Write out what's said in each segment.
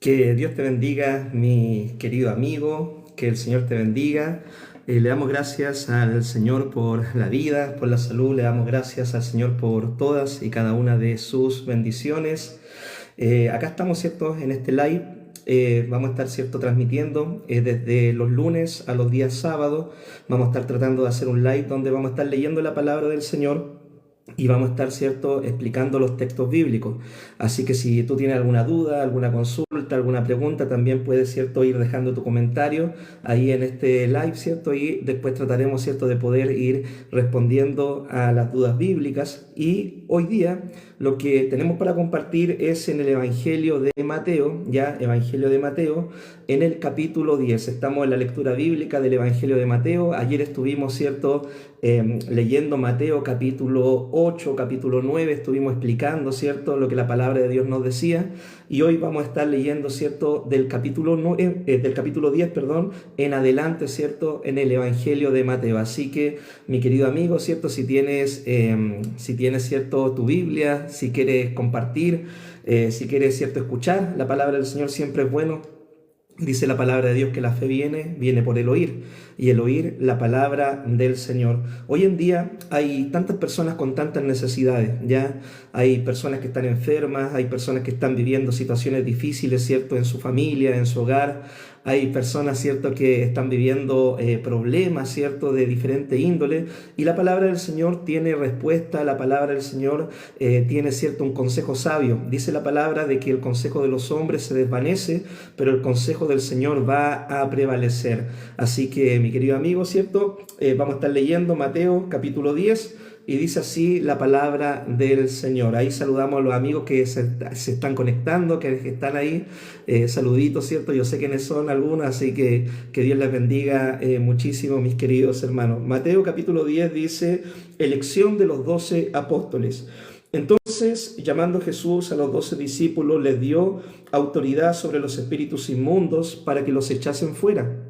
Que Dios te bendiga, mi querido amigo, que el Señor te bendiga. Le damos gracias al Señor por la vida, por la salud, le damos gracias al Señor por todas y cada una de sus bendiciones. Acá estamos, ¿cierto?, en este live. Vamos a estar, ¿cierto?, transmitiendo desde los lunes a los días sábados. Vamos a estar tratando de hacer un live donde vamos a estar leyendo la palabra del Señor y vamos a estar, ¿cierto?, explicando los textos bíblicos. Así que si tú tienes alguna duda, alguna consulta, alguna pregunta, también puedes, ¿cierto?, ir dejando tu comentario ahí en este live, ¿cierto? Y después trataremos, ¿cierto?, de poder ir respondiendo a las dudas bíblicas. Y hoy día lo que tenemos para compartir es en el Evangelio de Mateo, ya, Evangelio de Mateo, en el capítulo 10. Estamos en la lectura bíblica del Evangelio de Mateo. Ayer estuvimos, ¿cierto?, leyendo Mateo capítulo 8, capítulo 9, estuvimos explicando, ¿cierto?, lo que la palabra de Dios nos decía, y hoy vamos a estar leyendo, ¿cierto?, del capítulo 10, perdón, en adelante, ¿cierto?, en el Evangelio de Mateo. Así que, mi querido amigo, ¿cierto?, si tienes, ¿cierto?, tu Biblia, si quieres compartir, si quieres, ¿cierto?, escuchar la palabra del Señor, siempre es bueno. Dice la palabra de Dios que la fe viene por el oír, y el oír la palabra del Señor. Hoy en día hay tantas personas con tantas necesidades, ya hay personas que están enfermas, hay personas que están viviendo situaciones difíciles, ¿cierto?, en su familia, en su hogar. Hay personas, ¿cierto?, que están viviendo problemas, ¿cierto?, de diferente índole, y la palabra del Señor tiene respuesta. La palabra del Señor tiene, ¿cierto?, un consejo sabio. Dice la palabra de que el consejo de los hombres se desvanece, pero el consejo del Señor va a prevalecer. Así que, mi querido amigo, ¿cierto?, vamos a estar leyendo Mateo capítulo 10, y dice así la palabra del Señor. Ahí saludamos a los amigos que se están conectando, que están ahí. Saluditos, ¿cierto? Yo sé quiénes son algunos, así que Dios les bendiga muchísimo, mis queridos hermanos. Mateo capítulo 10 dice: elección de los 12 apóstoles. Entonces, llamando Jesús a los 12 discípulos, les dio autoridad sobre los espíritus inmundos para que los echasen fuera,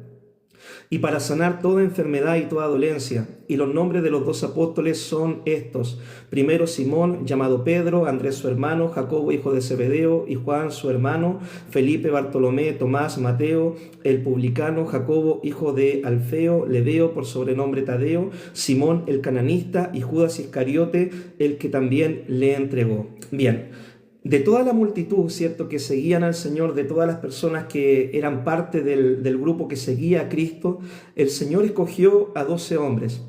y para sanar toda enfermedad y toda dolencia. Y los nombres de los 12 apóstoles son estos: primero Simón, llamado Pedro; Andrés su hermano; Jacobo, hijo de Zebedeo, y Juan su hermano; Felipe, Bartolomé, Tomás, Mateo, el publicano; Jacobo, hijo de Alfeo; Lebeo, por sobrenombre Tadeo; Simón el cananista; y Judas Iscariote, el que también le entregó. Bien. De toda la multitud, ¿cierto?, que seguían al Señor, de todas las personas que eran parte del grupo que seguía a Cristo, el Señor escogió a 12 hombres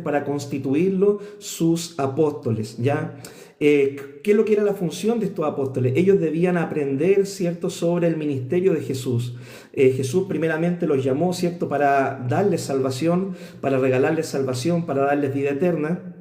para constituirlo sus apóstoles, ¿ya? ¿Qué es lo que era la función de estos apóstoles? Ellos debían aprender, ¿cierto?, sobre el ministerio de Jesús. Jesús primeramente los llamó, ¿cierto?, para darles salvación, para regalarles salvación, para darles vida eterna.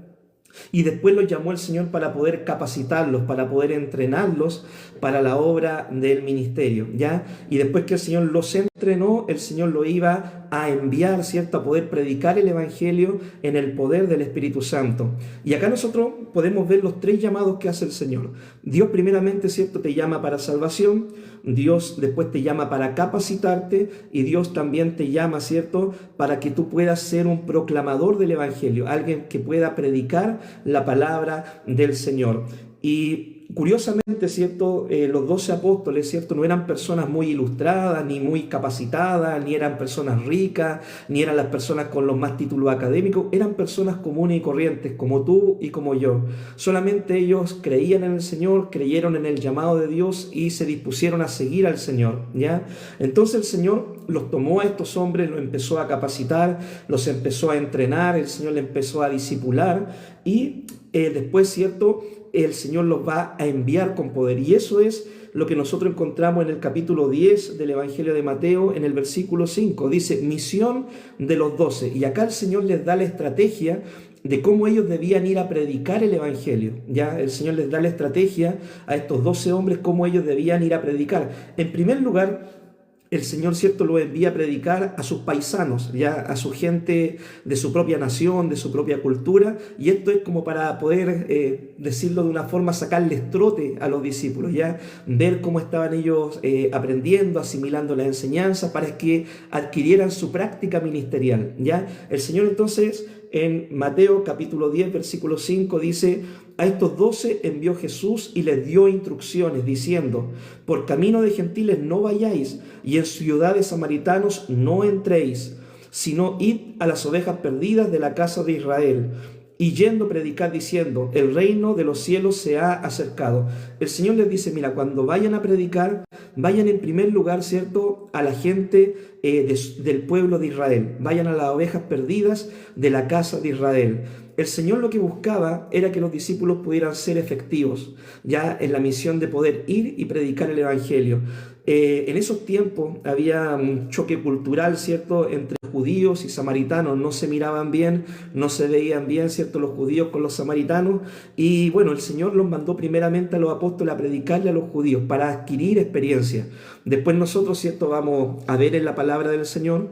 Y después los llamó el Señor para poder capacitarlos, para poder entrenarlos para la obra del ministerio, ¿ya? Y después que el Señor los entrenó, el Señor lo iba a enviar, ¿cierto?, a poder predicar el Evangelio en el poder del Espíritu Santo. Y acá nosotros podemos ver los 3 llamados que hace el Señor. Dios primeramente, ¿cierto?, te llama para salvación. Dios después te llama para capacitarte, y Dios también te llama, ¿cierto?, para que tú puedas ser un proclamador del Evangelio, alguien que pueda predicar la palabra del Señor. Y curiosamente, ¿cierto?, los 12 apóstoles, ¿cierto?, no eran personas muy ilustradas, ni muy capacitadas, ni eran personas ricas, ni eran las personas con los más títulos académicos. Eran personas comunes y corrientes, como tú y como yo. Solamente ellos creían en el Señor, creyeron en el llamado de Dios y se dispusieron a seguir al Señor, ¿ya? Entonces el Señor los tomó a estos hombres, los empezó a capacitar, los empezó a entrenar, el Señor les empezó a discipular, y después, ¿cierto?, el Señor los va a enviar con poder. Y eso es lo que nosotros encontramos en el capítulo 10 del Evangelio de Mateo, en el versículo 5. Dice: misión de los 12. Y acá el Señor les da la estrategia de cómo ellos debían ir a predicar el Evangelio. Ya el Señor les da la estrategia a estos 12 hombres, cómo ellos debían ir a predicar. En primer lugar, el Señor, ¿cierto?, lo envía a predicar a sus paisanos, ya a su gente de su propia nación, de su propia cultura, y esto es como para poder, decirlo de una forma, sacarles trote a los discípulos, ya ver cómo estaban ellos aprendiendo, asimilando la enseñanza, para que adquirieran su práctica ministerial, ya. El Señor entonces en Mateo capítulo 10, versículo 5, dice: a estos 12 envió Jesús y les dio instrucciones, diciendo: por camino de gentiles no vayáis, y en ciudades samaritanos no entréis, sino id a las ovejas perdidas de la casa de Israel. Y yendo predicar diciendo: el reino de los cielos se ha acercado. El Señor les dice: mira, cuando vayan a predicar, vayan en primer lugar, ¿cierto?, a la gente del pueblo de Israel. Vayan a las ovejas perdidas de la casa de Israel. El Señor lo que buscaba era que los discípulos pudieran ser efectivos ya en la misión de poder ir y predicar el Evangelio. En esos tiempos había un choque cultural, ¿cierto?, entre judíos y samaritanos. No se miraban bien, no se veían bien, ¿cierto?, los judíos con los samaritanos. Y bueno, el Señor los mandó primeramente a los apóstoles a predicarle a los judíos para adquirir experiencia. Después nosotros, ¿cierto?, vamos a ver en la palabra del Señor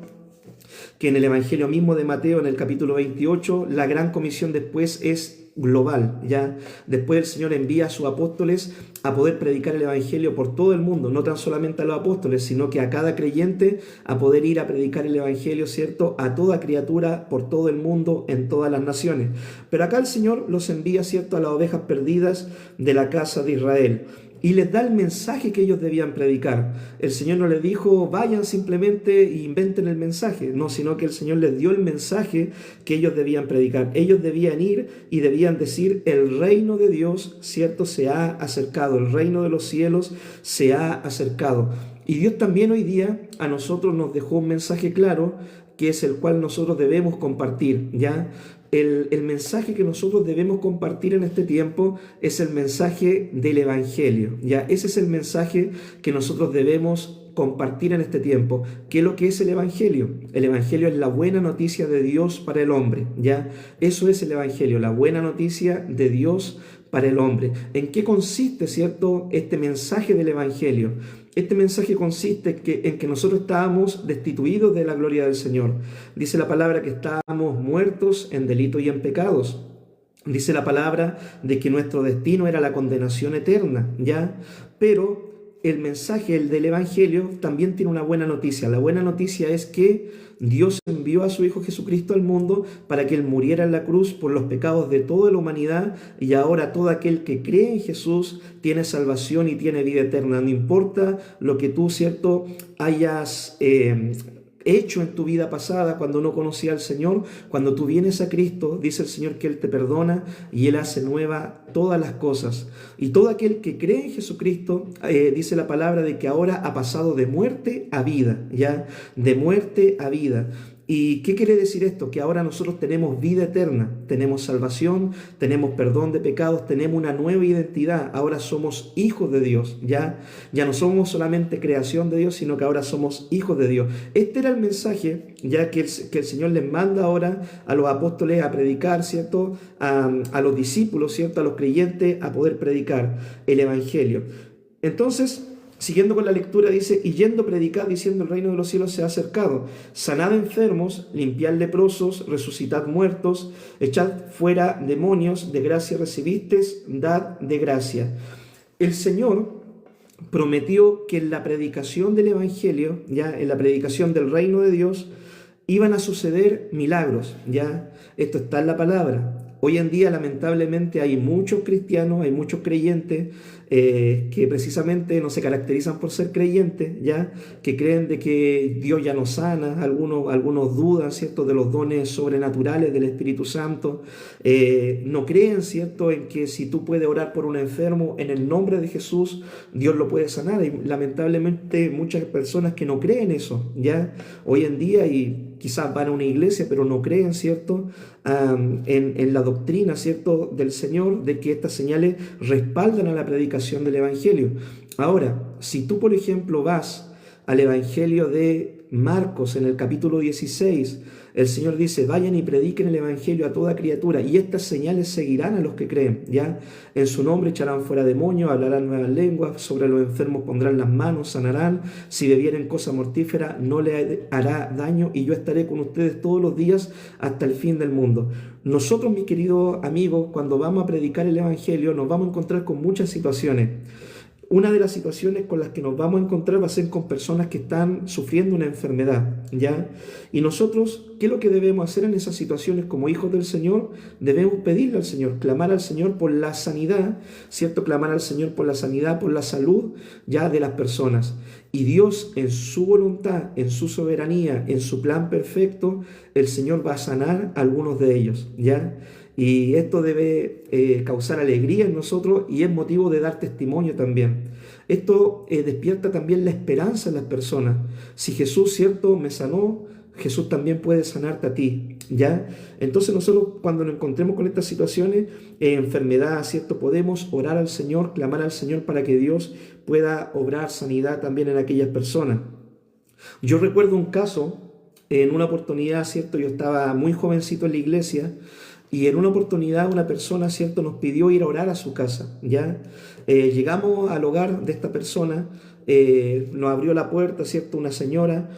que en el Evangelio mismo de Mateo, en el capítulo 28, la gran comisión después es global, ¿ya? Después el Señor envía a sus apóstoles a poder predicar el Evangelio por todo el mundo, no tan solamente a los apóstoles, sino que a cada creyente a poder ir a predicar el Evangelio, ¿cierto?, a toda criatura por todo el mundo, en todas las naciones. Pero acá el Señor los envía, ¿cierto?, a las ovejas perdidas de la casa de Israel. Y les da el mensaje que ellos debían predicar. El Señor no les dijo: vayan simplemente e inventen el mensaje. No, sino que el Señor les dio el mensaje que ellos debían predicar. Ellos debían ir y debían decir: el reino de Dios, ¿cierto?, se ha acercado. El reino de los cielos se ha acercado. Y Dios también hoy día a nosotros nos dejó un mensaje claro, que es el cual nosotros debemos compartir, ¿ya? El mensaje que nosotros debemos compartir en este tiempo es el mensaje del Evangelio, ¿ya? Ese es el mensaje que nosotros debemos compartir en este tiempo. ¿Qué es lo que es el Evangelio? El Evangelio es la buena noticia de Dios para el hombre, ¿ya? Eso es el Evangelio, la buena noticia de Dios para el hombre. ¿En qué consiste, cierto, este mensaje del Evangelio? Este mensaje consiste en que nosotros estábamos destituidos de la gloria del Señor. Dice la palabra que estábamos muertos en delitos y en pecados. Dice la palabra de que nuestro destino era la condenación eterna, ¿ya? Pero el mensaje, el del Evangelio, también tiene una buena noticia. La buena noticia es que Dios envió a su Hijo Jesucristo al mundo para que Él muriera en la cruz por los pecados de toda la humanidad, y ahora todo aquel que cree en Jesús tiene salvación y tiene vida eterna. No importa lo que tú, ¿cierto?, hayas hecho en tu vida pasada cuando no conocías al Señor. Cuando tú vienes a Cristo, dice el Señor que Él te perdona y Él hace nueva todas las cosas. Y todo aquel que cree en Jesucristo, dice la palabra de que ahora ha pasado de muerte a vida, ¿ya? De muerte a vida. ¿Y qué quiere decir esto? Que ahora nosotros tenemos vida eterna, tenemos salvación, tenemos perdón de pecados, tenemos una nueva identidad. Ahora somos hijos de Dios, ¿ya? Ya no somos solamente creación de Dios, sino que ahora somos hijos de Dios. Este era el mensaje, ya que el Señor les manda ahora a los apóstoles a predicar, ¿cierto? A los discípulos, ¿cierto? A los creyentes a poder predicar el Evangelio. Entonces, siguiendo con la lectura, dice: y yendo predicad diciendo: el reino de los cielos se ha acercado, sanad enfermos, limpiad leprosos, resucitad muertos, echad fuera demonios, de gracia recibisteis, dad de gracia. El Señor prometió que en la predicación del Evangelio, ya en la predicación del reino de Dios, iban a suceder milagros, ya. Esto está en la palabra. Hoy en día, lamentablemente, hay muchos cristianos, hay muchos creyentes que precisamente no se caracterizan por ser creyentes, ¿ya? Que creen de que Dios ya no sana. Algunos dudan, ¿cierto?, de los dones sobrenaturales del Espíritu Santo. No creen, ¿cierto?, en que si tú puedes orar por un enfermo en el nombre de Jesús, Dios lo puede sanar. Hay lamentablemente muchas personas que no creen eso, ¿ya? Hoy en día, y quizás van a una iglesia, pero no creen, ¿cierto?, en la doctrina, ¿cierto?, del Señor, de que estas señales respaldan a la predicación del Evangelio. Ahora, si tú, por ejemplo, vas al Evangelio de Marcos, en el capítulo 16, el Señor dice: vayan y prediquen el Evangelio a toda criatura, y estas señales seguirán a los que creen, ¿ya? En su nombre echarán fuera demonios, hablarán nuevas lenguas, sobre los enfermos pondrán las manos, sanarán, si bebieren cosa mortífera no le hará daño, y yo estaré con ustedes todos los días hasta el fin del mundo. Nosotros, mis queridos amigos, cuando vamos a predicar el Evangelio, nos vamos a encontrar con muchas situaciones. una de las situaciones con las que nos vamos a encontrar va a ser con personas que están sufriendo una enfermedad, ¿ya? Y nosotros, ¿qué es lo que debemos hacer en esas situaciones como hijos del Señor? Debemos pedirle al Señor, clamar al Señor por la sanidad, ¿cierto? Clamar al Señor por la sanidad, por la salud, ya, de las personas. Y Dios, en su voluntad, en su soberanía, en su plan perfecto, el Señor va a sanar a algunos de ellos, ¿ya? Y esto debe causar alegría en nosotros y es motivo de dar testimonio también. Esto despierta también la esperanza en las personas. Si Jesús, cierto, me sanó, Jesús también puede sanarte a ti, ¿ya? Entonces nosotros cuando nos encontremos con estas situaciones, enfermedad, ¿cierto? Podemos orar al Señor, clamar al Señor para que Dios pueda obrar sanidad también en aquellas personas. Yo recuerdo un caso, en una oportunidad, ¿cierto? Yo estaba muy jovencito en la iglesia y en una oportunidad una persona, ¿cierto?, nos pidió ir a orar a su casa, ¿ya? Llegamos al hogar de esta persona, nos abrió la puerta, ¿cierto?, una señora,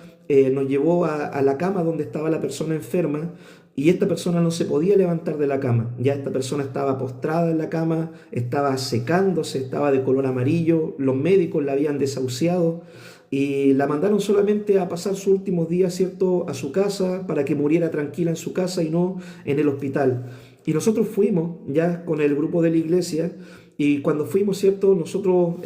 nos llevó a la cama donde estaba la persona enferma y esta persona no se podía levantar de la cama, ya esta persona estaba postrada en la cama, estaba secándose, estaba de color amarillo, los médicos la habían desahuciado y la mandaron solamente a pasar sus últimos días, ¿cierto?, a su casa para que muriera tranquila en su casa y no en el hospital. Y nosotros fuimos ya con el grupo de la iglesia y cuando fuimos, ¿cierto?, nosotros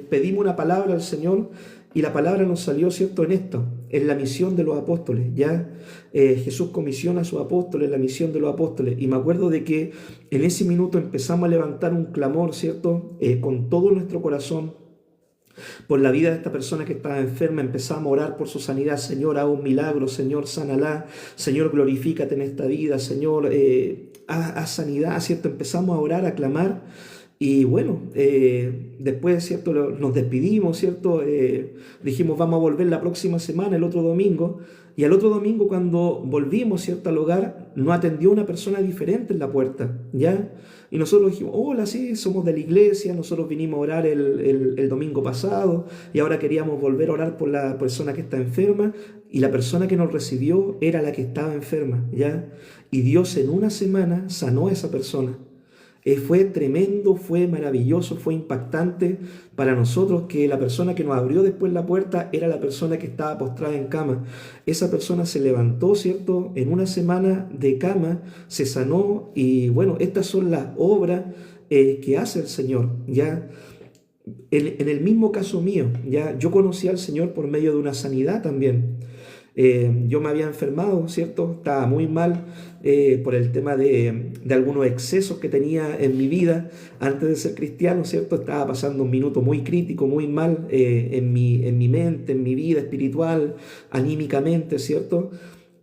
pedimos una palabra al Señor y la palabra nos salió, ¿cierto?, en esto, en la misión de los apóstoles, ¿ya? Jesús comisiona a sus apóstoles, la misión de los apóstoles. Y me acuerdo de que en ese minuto empezamos a levantar un clamor, ¿cierto?, con todo nuestro corazón por la vida de esta persona que estaba enferma. Empezamos a orar por su sanidad. Señor, haz un milagro. Señor, sánala. Señor, glorifícate en esta vida. Señor, haz sanidad, ¿cierto? Empezamos a orar, a clamar. Y bueno, después, ¿cierto?, nos despedimos, ¿cierto? Dijimos, vamos a volver la próxima semana, el otro domingo. Y al otro domingo, cuando volvimos, ¿cierto?, al hogar, nos atendió una persona diferente en la puerta, ¿ya? Y nosotros dijimos, hola, sí, somos de la iglesia, nosotros vinimos a orar el domingo pasado y ahora queríamos volver a orar por la persona que está enferma. Y la persona que nos recibió era la que estaba enferma, ¿ya? Y Dios en una semana sanó a esa persona. Fue tremendo, fue maravilloso, fue impactante para nosotros que la persona que nos abrió después la puerta era la persona que estaba postrada en cama. Esa persona se levantó, ¿cierto?, en una semana de cama, se sanó y bueno, estas son las obras que hace el Señor, ¿ya? En el mismo caso mío, ¿ya? Yo conocí al Señor por medio de una sanidad también. Yo me había enfermado, ¿cierto? Estaba muy mal por el tema de algunos excesos que tenía en mi vida antes de ser cristiano, ¿cierto? Estaba pasando un minuto muy crítico, muy mal en mi mente, en mi vida espiritual, anímicamente, ¿cierto?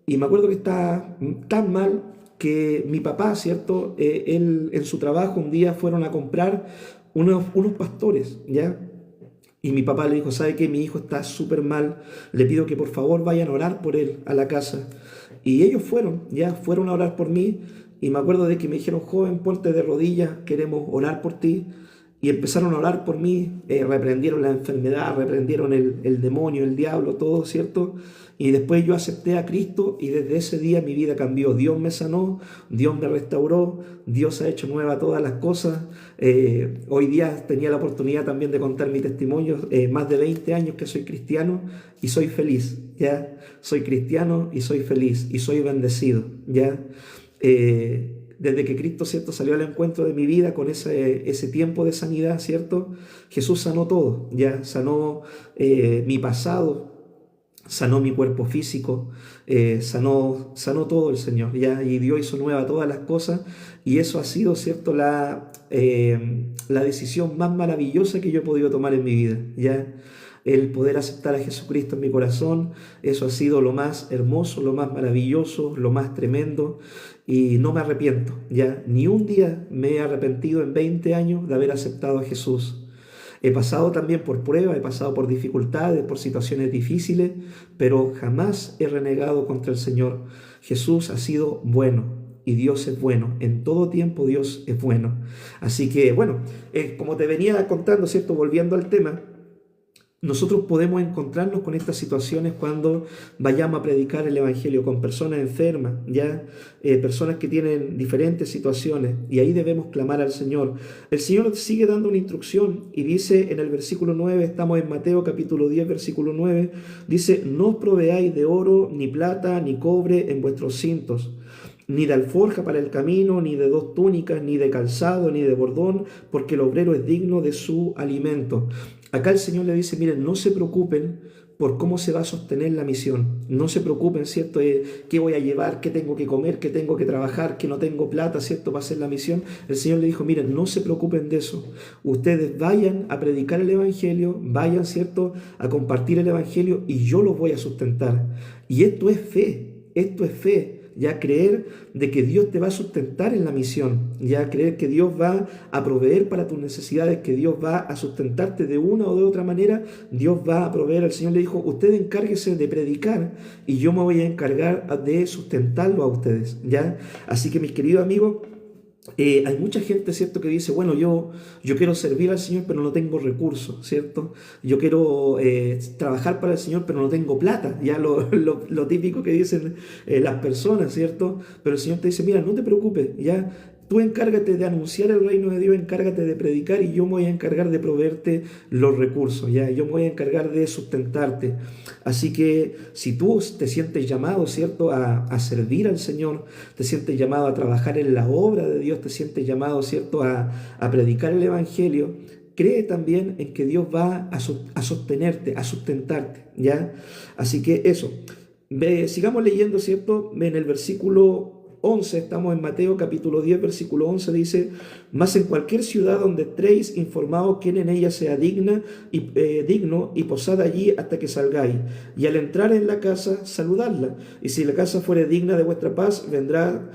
Y me acuerdo que estaba tan mal que mi papá, ¿cierto? Él en su trabajo un día fueron a comprar unos pastores, ¿ya? Y mi papá le dijo, ¿sabe qué? Mi hijo está súper mal, le pido que por favor vayan a orar por él a la casa. Y ellos fueron a orar por mí. Y me acuerdo de que me dijeron, joven, ponte de rodillas, queremos orar por ti. Y empezaron a orar por mí, reprendieron la enfermedad, reprendieron el demonio, el diablo, todo, ¿cierto? Y después yo acepté a Cristo y desde ese día mi vida cambió. Dios me sanó, Dios me restauró, Dios ha hecho nueva todas las cosas. Hoy día tenía la oportunidad también de contar mi testimonio, más de 20 años que soy cristiano y soy feliz, ¿ya? Soy cristiano y soy feliz y soy bendecido, ¿ya? Desde que Cristo, ¿cierto?, salió al encuentro de mi vida con ese tiempo de sanidad, ¿cierto? Jesús sanó todo, ya sanó mi pasado, sanó mi cuerpo físico, sanó todo el Señor, ya, y Dios hizo nueva todas las cosas, y eso ha sido, ¿cierto?, la decisión más maravillosa que yo he podido tomar en mi vida, ya. El poder aceptar a Jesucristo en mi corazón, eso ha sido lo más hermoso, lo más maravilloso, lo más tremendo, y no me arrepiento, ya, ni un día me he arrepentido en 20 años de haber aceptado a Jesús. He pasado también por pruebas, he pasado por dificultades, por situaciones difíciles, pero jamás he renegado contra el Señor. Jesús ha sido bueno. Y Dios es bueno, en todo tiempo Dios es bueno. Así que, bueno, como te venía contando, ¿cierto? Volviendo al tema, nosotros podemos encontrarnos con estas situaciones cuando vayamos a predicar el Evangelio con personas enfermas, ya personas que tienen diferentes situaciones, y ahí debemos clamar al Señor. El Señor sigue dando una instrucción y dice en el versículo 9, estamos en Mateo capítulo 10, versículo 9, dice: no os proveáis de oro, ni plata, ni cobre en vuestros cintos, ni de alforja para el camino, ni de dos túnicas, ni de calzado, ni de bordón, porque el obrero es digno de su alimento. Acá el Señor le dice, miren, no se preocupen por cómo se va a sostener la misión. No se preocupen, ¿cierto? ¿Qué voy a llevar? ¿Qué tengo que comer? ¿Qué tengo que trabajar? ¿Que no tengo plata, ¿cierto? Para hacer la misión. El Señor le dijo, miren, no se preocupen de eso. Ustedes vayan a predicar el Evangelio, vayan, ¿cierto?, a compartir el Evangelio y yo los voy a sustentar. Y esto es fe. Ya creer de que Dios te va a sustentar en la misión, ya creer que Dios va a proveer para tus necesidades, que Dios va a sustentarte de una o de otra manera, Dios va a proveer. El Señor le dijo, ustedes encárguense de predicar y yo me voy a encargar de sustentarlo a ustedes, ¿ya? Así que mis queridos amigos, hay mucha gente, ¿cierto?, que dice, bueno, yo quiero servir al Señor, pero no tengo recursos, ¿cierto? Yo quiero trabajar para el Señor, pero no tengo plata, ya lo típico que dicen las personas, ¿cierto? Pero el Señor te dice, mira, no te preocupes, ya. Tú encárgate de anunciar el reino de Dios, encárgate de predicar y yo me voy a encargar de proveerte los recursos, ¿ya? Yo me voy a encargar de sustentarte. Así que si tú te sientes llamado, ¿cierto?, a servir al Señor, te sientes llamado a trabajar en la obra de Dios, te sientes llamado, ¿cierto?, a predicar el Evangelio, cree también en que Dios va a sostenerte, a sustentarte, ¿ya? Así que eso. Sigamos leyendo, ¿cierto? En el versículo 11, estamos en Mateo capítulo 10, versículo 11, dice, mas en cualquier ciudad donde estéis informados quién en ella sea digno y posad allí hasta que salgáis, y al entrar en la casa, saludadla, y si la casa fuere digna de vuestra paz vendrá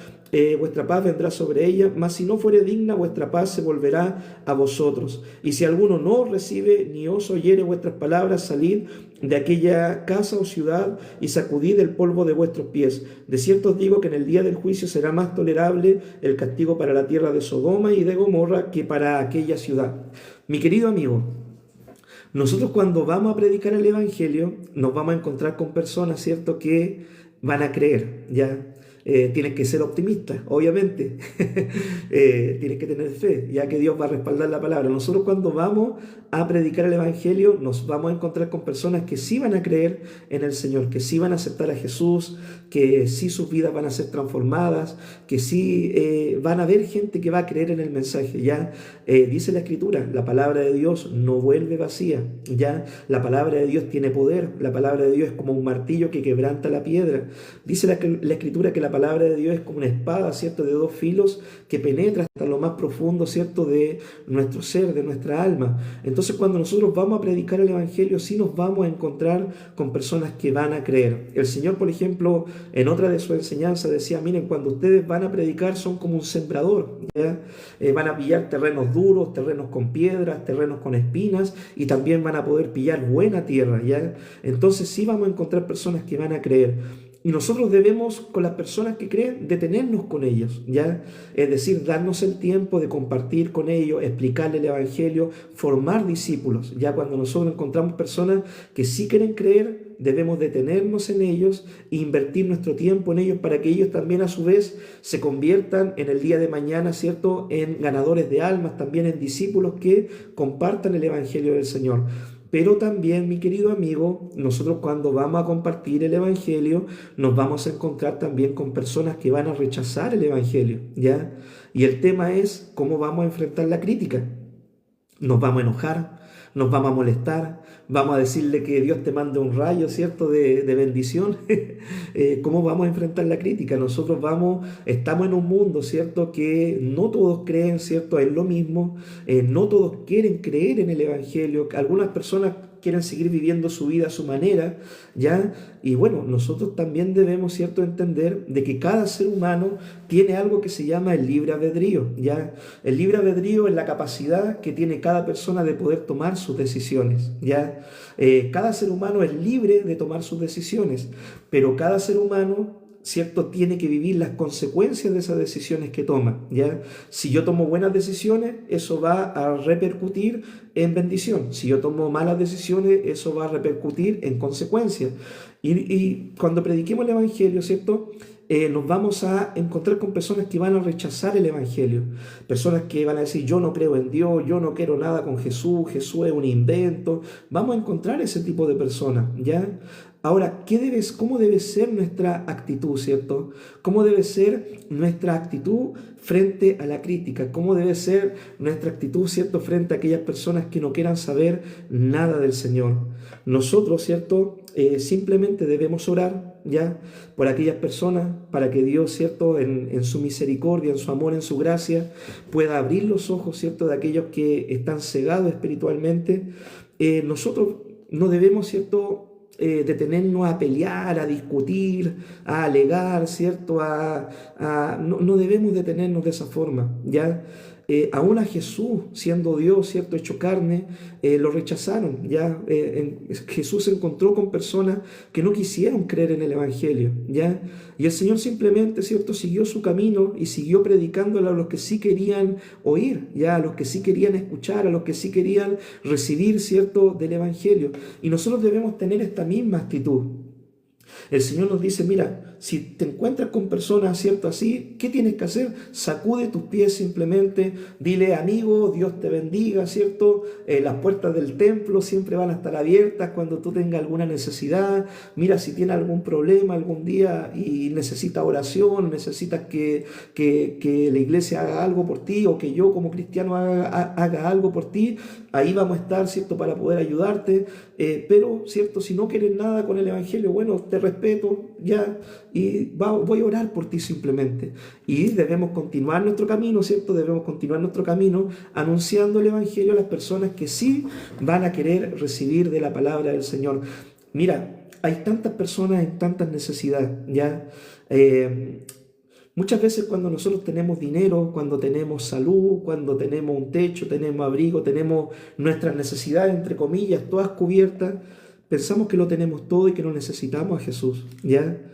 sobre ella, mas si no fuere digna, vuestra paz se volverá a vosotros. Y si alguno no os recibe ni os oyere vuestras palabras, salid de aquella casa o ciudad y sacudid el polvo de vuestros pies. De cierto os digo que en el día del juicio será más tolerable el castigo para la tierra de Sodoma y de Gomorra que para aquella ciudad. Mi querido amigo, nosotros cuando vamos a predicar el Evangelio nos vamos a encontrar con personas, ¿cierto?, que van a creer, ¿ya? Tienes que ser optimista, obviamente. Tienes que tener fe, ya que Dios va a respaldar la palabra. Nosotros cuando vamos a predicar el Evangelio nos vamos a encontrar con personas que sí van a creer en el Señor, que sí van a aceptar a Jesús, que sí sus vidas van a ser transformadas, que sí van a haber gente que va a creer en el mensaje, ¿ya? Dice la Escritura, la palabra de Dios no vuelve vacía, ¿ya? La palabra de Dios tiene poder, la palabra de Dios es como un martillo que quebranta la piedra. Dice la Escritura que la palabra de Dios es como una espada, ¿cierto?, de dos filos que penetra hasta lo más profundo, ¿cierto?, de nuestro ser, de nuestra alma. Entonces, cuando nosotros vamos a predicar el Evangelio, sí nos vamos a encontrar con personas que van a creer. El Señor, por ejemplo, en otra de sus enseñanzas decía, miren, cuando ustedes van a predicar son como un sembrador, ¿ya? Van a pillar terrenos duros, terrenos con piedras, terrenos con espinas y también van a poder pillar buena tierra, ¿ya? Entonces sí vamos a encontrar personas que van a creer. Y nosotros debemos, con las personas que creen, detenernos con ellos, ¿ya? Es decir, darnos el tiempo de compartir con ellos, explicarle el Evangelio, formar discípulos. Ya cuando nosotros encontramos personas que sí quieren creer, debemos detenernos en ellos e invertir nuestro tiempo en ellos para que ellos también a su vez se conviertan en el día de mañana, ¿cierto?, en ganadores de almas, también en discípulos que compartan el Evangelio del Señor. Pero también, mi querido amigo, nosotros cuando vamos a compartir el Evangelio, nos vamos a encontrar también con personas que van a rechazar el Evangelio, ¿ya? Y el tema es cómo vamos a enfrentar la crítica. Nos vamos a enojar, nos vamos a molestar, vamos a decirle que Dios te mande un rayo, ¿cierto?, de bendición. ¿Cómo vamos a enfrentar la crítica? Nosotros estamos en un mundo, ¿cierto?, que no todos creen, ¿cierto?, es lo mismo, no todos quieren creer en el Evangelio, algunas personas quieren seguir viviendo su vida a su manera, ¿ya? Y bueno, nosotros también debemos, ¿cierto?, entender de que cada ser humano tiene algo que se llama el libre albedrío, ¿ya? El libre albedrío es la capacidad que tiene cada persona de poder tomar sus decisiones, ¿ya? Cada ser humano es libre de tomar sus decisiones, pero cada ser humano ¿cierto?, tiene que vivir las consecuencias de esas decisiones que toma, ¿ya? Si yo tomo buenas decisiones, eso va a repercutir en bendición. Si yo tomo malas decisiones, eso va a repercutir en consecuencias. Y cuando prediquemos el Evangelio, ¿cierto?, nos vamos a encontrar con personas que van a rechazar el Evangelio, personas que van a decir, yo no creo en Dios, yo no quiero nada con Jesús, Jesús es un invento. Vamos a encontrar ese tipo de personas, ¿ya? Ahora, ¿cómo debe ser nuestra actitud, cierto? ¿Cómo debe ser nuestra actitud frente a la crítica? ¿Cómo debe ser nuestra actitud, cierto, frente a aquellas personas que no quieran saber nada del Señor? Nosotros, cierto, simplemente debemos orar, ¿ya?, por aquellas personas, para que Dios, cierto, en su misericordia, en su amor, en su gracia, pueda abrir los ojos, cierto, de aquellos que están cegados espiritualmente. Nosotros no debemos, cierto, detenernos a pelear, a discutir, a alegar, ¿cierto? No debemos detenernos de esa forma, ¿ya? Aún a Jesús, siendo Dios, ¿cierto?, hecho carne, lo rechazaron, ¿ya? Jesús se encontró con personas que no quisieron creer en el Evangelio, ¿ya? Y el Señor simplemente, ¿cierto?, siguió su camino y siguió predicándole a los que sí querían oír, ¿ya?, a los que sí querían escuchar, a los que sí querían recibir, ¿cierto?, del Evangelio. Y nosotros debemos tener esta misma actitud. El Señor nos dice, mira, si te encuentras con personas, ¿cierto?, así, ¿qué tienes que hacer? Sacude tus pies simplemente, dile, amigo, Dios te bendiga, ¿cierto? Las puertas del templo siempre van a estar abiertas cuando tú tengas alguna necesidad. Mira, si tienes algún problema algún día y necesitas oración, necesitas que la iglesia haga algo por ti, o que yo como cristiano haga algo por ti, ahí vamos a estar, ¿cierto?, para poder ayudarte. Pero, ¿cierto?, si no quieres nada con el Evangelio, bueno, te respeto, ya, y voy a orar por ti simplemente. Y debemos continuar nuestro camino, ¿cierto? Debemos continuar nuestro camino anunciando el Evangelio a las personas que sí van a querer recibir de la palabra del Señor. Mira, hay tantas personas en tantas necesidades, ¿ya? Muchas veces cuando nosotros tenemos dinero, cuando tenemos salud, cuando tenemos un techo, tenemos abrigo, tenemos nuestras necesidades, entre comillas, todas cubiertas, pensamos que lo tenemos todo y que no necesitamos a Jesús, ¿ya?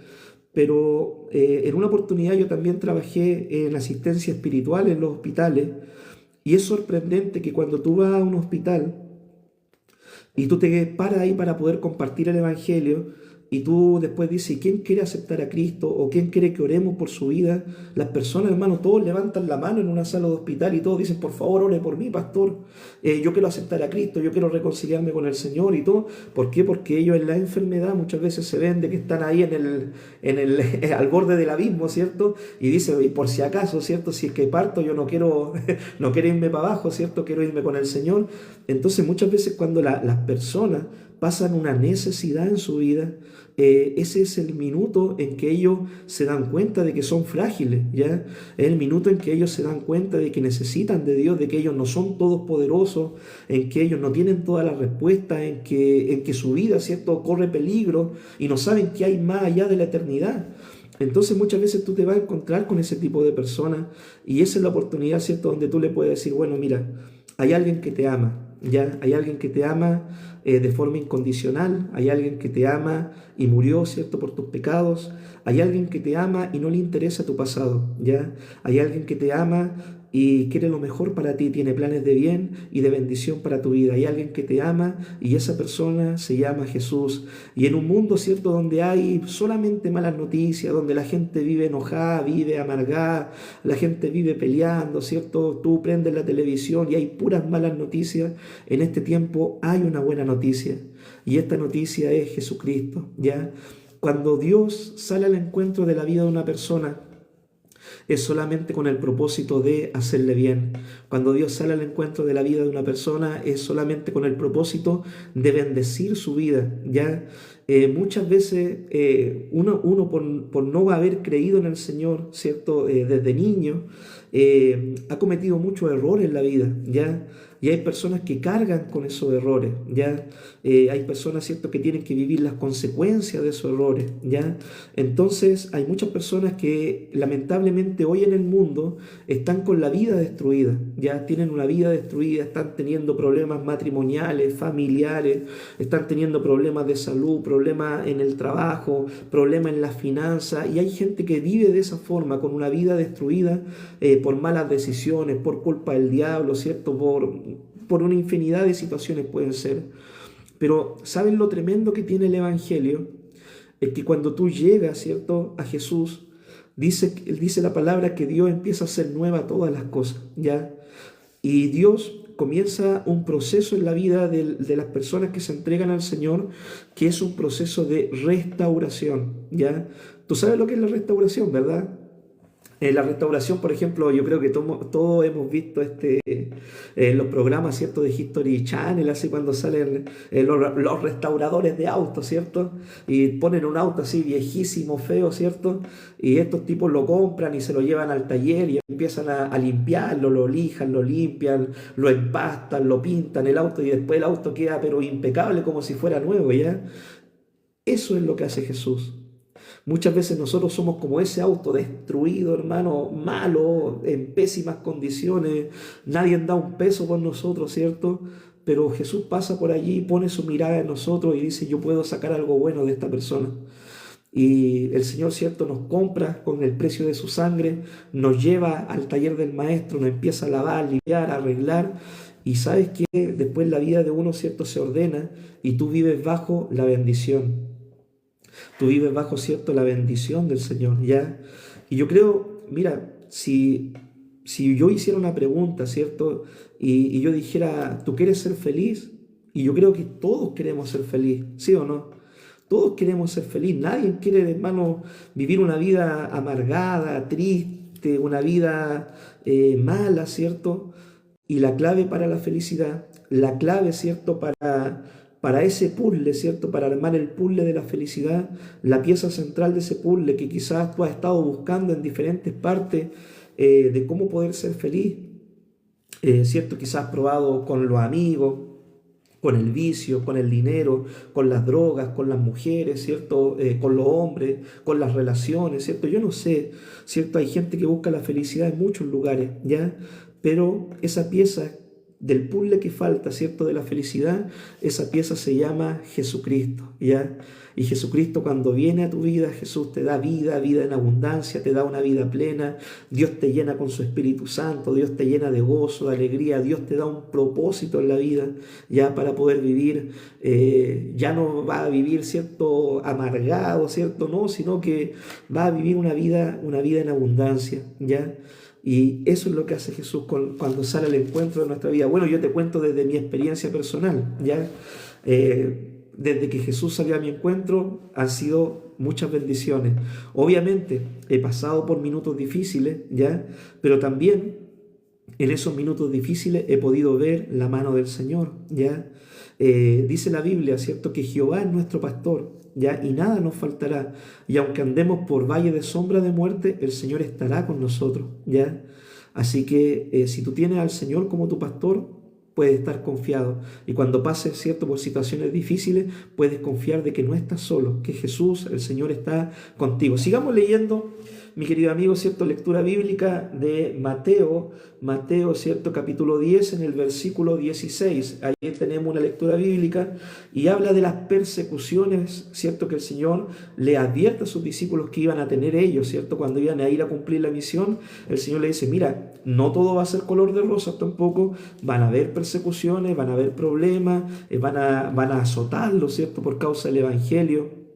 Pero en una oportunidad yo también trabajé en asistencia espiritual en los hospitales, y es sorprendente que cuando tú vas a un hospital y tú te paras ahí para poder compartir el Evangelio, y tú después dices, ¿quién quiere aceptar a Cristo? ¿O quién quiere que oremos por su vida? Las personas, hermano, todos levantan la mano en una sala de hospital y todos dicen, por favor, ore por mí, pastor. Yo quiero aceptar a Cristo, yo quiero reconciliarme con el Señor y todo. ¿Por qué? Porque ellos en la enfermedad muchas veces se ven de que están ahí al borde del abismo, ¿cierto? Y dicen, y por si acaso, ¿cierto? Si es que parto, yo no quiero irme para abajo, ¿cierto? Quiero irme con el Señor. Entonces muchas veces cuando las personas pasan una necesidad en su vida, ese es el minuto en que ellos se dan cuenta de que son frágiles, ¿ya? Es el minuto en que ellos se dan cuenta de que necesitan de Dios, de que ellos no son todopoderosos, en que ellos no tienen todas las respuestas, en que su vida, ¿cierto?, corre peligro y no saben qué hay más allá de la eternidad. Entonces muchas veces tú te vas a encontrar con ese tipo de personas, y esa es la oportunidad, ¿cierto?, donde tú le puedes decir, bueno, mira, hay alguien que te ama, ¿ya? Hay alguien que te ama de forma incondicional, hay alguien que te ama y murió, ¿cierto?, por tus pecados, hay alguien que te ama y no le interesa tu pasado, ¿ya? Hay alguien que te ama y quiere lo mejor para ti, tiene planes de bien y de bendición para tu vida. Hay alguien que te ama y esa persona se llama Jesús. Y en un mundo, ¿cierto?, donde hay solamente malas noticias, donde la gente vive enojada, vive amargada, la gente vive peleando, ¿cierto? Tú prendes la televisión y hay puras malas noticias. En este tiempo hay una buena noticia, y esta noticia es Jesucristo, ¿ya? Cuando Dios sale al encuentro de la vida de una persona, es solamente con el propósito de hacerle bien. Cuando Dios sale al encuentro de la vida de una persona, es solamente con el propósito de bendecir su vida, ¿ya? Muchas veces uno por no haber creído en el Señor, ¿cierto?, desde niño, ha cometido muchos errores en la vida, ¿ya? Y hay personas que cargan con esos errores, ¿ya? Hay personas, ¿cierto?, que tienen que vivir las consecuencias de esos errores, ¿ya? Entonces hay muchas personas que lamentablemente hoy en el mundo están con la vida destruida, ya tienen una vida destruida, están teniendo problemas matrimoniales, familiares, están teniendo problemas de salud, problemas en el trabajo, problemas en las finanzas, y hay gente que vive de esa forma, con una vida destruida por malas decisiones, por culpa del diablo, ¿cierto? Por una infinidad de situaciones pueden ser. Pero ¿saben lo tremendo que tiene el Evangelio? Es que cuando tú llegas, ¿cierto?, a Jesús, dice la palabra que Dios empieza a hacer nueva todas las cosas, ¿ya? Y Dios comienza un proceso en la vida de las personas que se entregan al Señor, que es un proceso de restauración, ¿ya? Tú sabes lo que es la restauración, ¿verdad? La restauración, por ejemplo, yo creo que todos hemos visto los programas, ¿cierto?, de History Channel, así cuando salen los restauradores de autos, ¿cierto? Y ponen un auto así viejísimo, feo, ¿cierto? Y estos tipos lo compran y se lo llevan al taller y empiezan a limpiarlo, lo lijan, lo limpian, lo empastan, lo pintan el auto y después el auto queda pero impecable como si fuera nuevo, ¿ya? Eso es lo que hace Jesús. Muchas veces nosotros somos como ese auto destruido, hermano, malo, en pésimas condiciones. Nadie da un peso por nosotros, ¿cierto? Pero Jesús pasa por allí, pone su mirada en nosotros y dice, yo puedo sacar algo bueno de esta persona. Y el Señor, ¿cierto?, nos compra con el precio de su sangre, nos lleva al taller del Maestro, nos empieza a lavar, limpiar, arreglar. Y sabes que después la vida de uno, ¿cierto?, se ordena y tú vives bajo la bendición. Tú vives bajo, ¿cierto?, la bendición del Señor, ¿ya? Y yo creo, mira, si yo hiciera una pregunta, ¿cierto? Y yo dijera, ¿tú quieres ser feliz? Y yo creo que todos queremos ser feliz, ¿sí o no? Todos queremos ser feliz. Nadie quiere, hermano, vivir una vida amargada, triste, una vida mala, ¿cierto? Y la clave para la felicidad, la clave, ¿cierto?, para ese puzzle, ¿cierto?, para armar el puzzle de la felicidad, la pieza central de ese puzzle que quizás tú has estado buscando en diferentes partes de cómo poder ser feliz, ¿cierto? Quizás has probado con los amigos, con el vicio, con el dinero, con las drogas, con las mujeres, ¿cierto? Con los hombres, con las relaciones, ¿cierto? Yo no sé, ¿cierto? Hay gente que busca la felicidad en muchos lugares, ¿ya? Pero esa pieza del puzzle que falta, ¿cierto?, de la felicidad, esa pieza se llama Jesucristo, ¿ya? Y Jesucristo, cuando viene a tu vida, Jesús te da vida, vida en abundancia, te da una vida plena, Dios te llena con su Espíritu Santo, Dios te llena de gozo, de alegría, Dios te da un propósito en la vida, ya para poder vivir, ya no va a vivir, ¿cierto?, amargado, ¿cierto?, no, sino que va a vivir una vida en abundancia, ¿ya? Y eso es lo que hace Jesús cuando sale al encuentro de nuestra vida. Bueno, yo te cuento desde mi experiencia personal, ¿ya? Desde que Jesús salió a mi encuentro han sido muchas bendiciones. Obviamente he pasado por minutos difíciles, ¿ya? Pero también en esos minutos difíciles he podido ver la mano del Señor, ¿ya? Dice la Biblia, ¿cierto?, que Jehová es nuestro pastor, ¿ya? Y nada nos faltará. Y aunque andemos por valle de sombra de muerte, el Señor estará con nosotros, ¿ya? Así que si tú tienes al Señor como tu pastor, puedes estar confiado. Y cuando pases, ¿cierto?, por situaciones difíciles, puedes confiar de que no estás solo, que Jesús, el Señor, está contigo. Sigamos leyendo, mi querido amigo, ¿cierto?, lectura bíblica de Mateo, ¿cierto?, capítulo 10, en el versículo 16. Ahí tenemos una lectura bíblica y habla de las persecuciones, ¿cierto?, que el Señor le advierte a sus discípulos que iban a tener ellos, ¿cierto?, cuando iban a ir a cumplir la misión. El Señor le dice, mira, no todo va a ser color de rosas tampoco, van a haber persecuciones, van a haber problemas, van a azotarlos, ¿cierto?, por causa del Evangelio.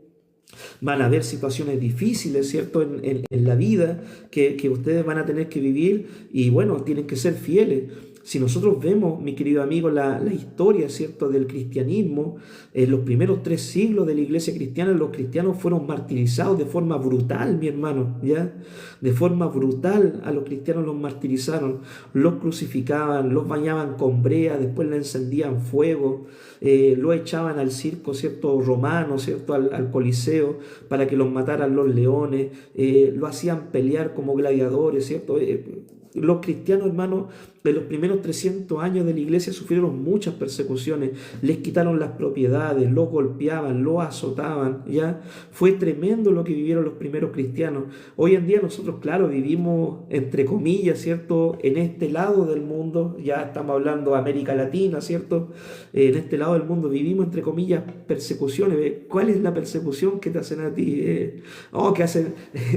Van a haber situaciones difíciles, ¿cierto?, en la vida que ustedes van a tener que vivir y bueno, tienen que ser fieles. Si nosotros vemos, mi querido amigo, la historia, ¿cierto?, del cristianismo, en los primeros 3 siglos de la iglesia cristiana, los cristianos fueron martirizados de forma brutal, mi hermano, ¿ya? De forma brutal a los cristianos los martirizaron, los crucificaban, los bañaban con brea, después le encendían fuego, lo echaban al circo, ¿cierto?, romano, ¿cierto?, al Coliseo, para que los mataran los leones, lo hacían pelear como gladiadores, ¿cierto? Los cristianos, hermanos, en los primeros 300 años de la iglesia sufrieron muchas persecuciones, les quitaron las propiedades, los golpeaban, los azotaban, ¿ya? Fue tremendo lo que vivieron los primeros cristianos. Hoy en día nosotros, claro, vivimos, entre comillas, ¿cierto?, en este lado del mundo, ya estamos hablando de América Latina, ¿cierto? En este lado del mundo vivimos, entre comillas, persecuciones. ¿Cuál es la persecución que te hacen a ti? Que hacen,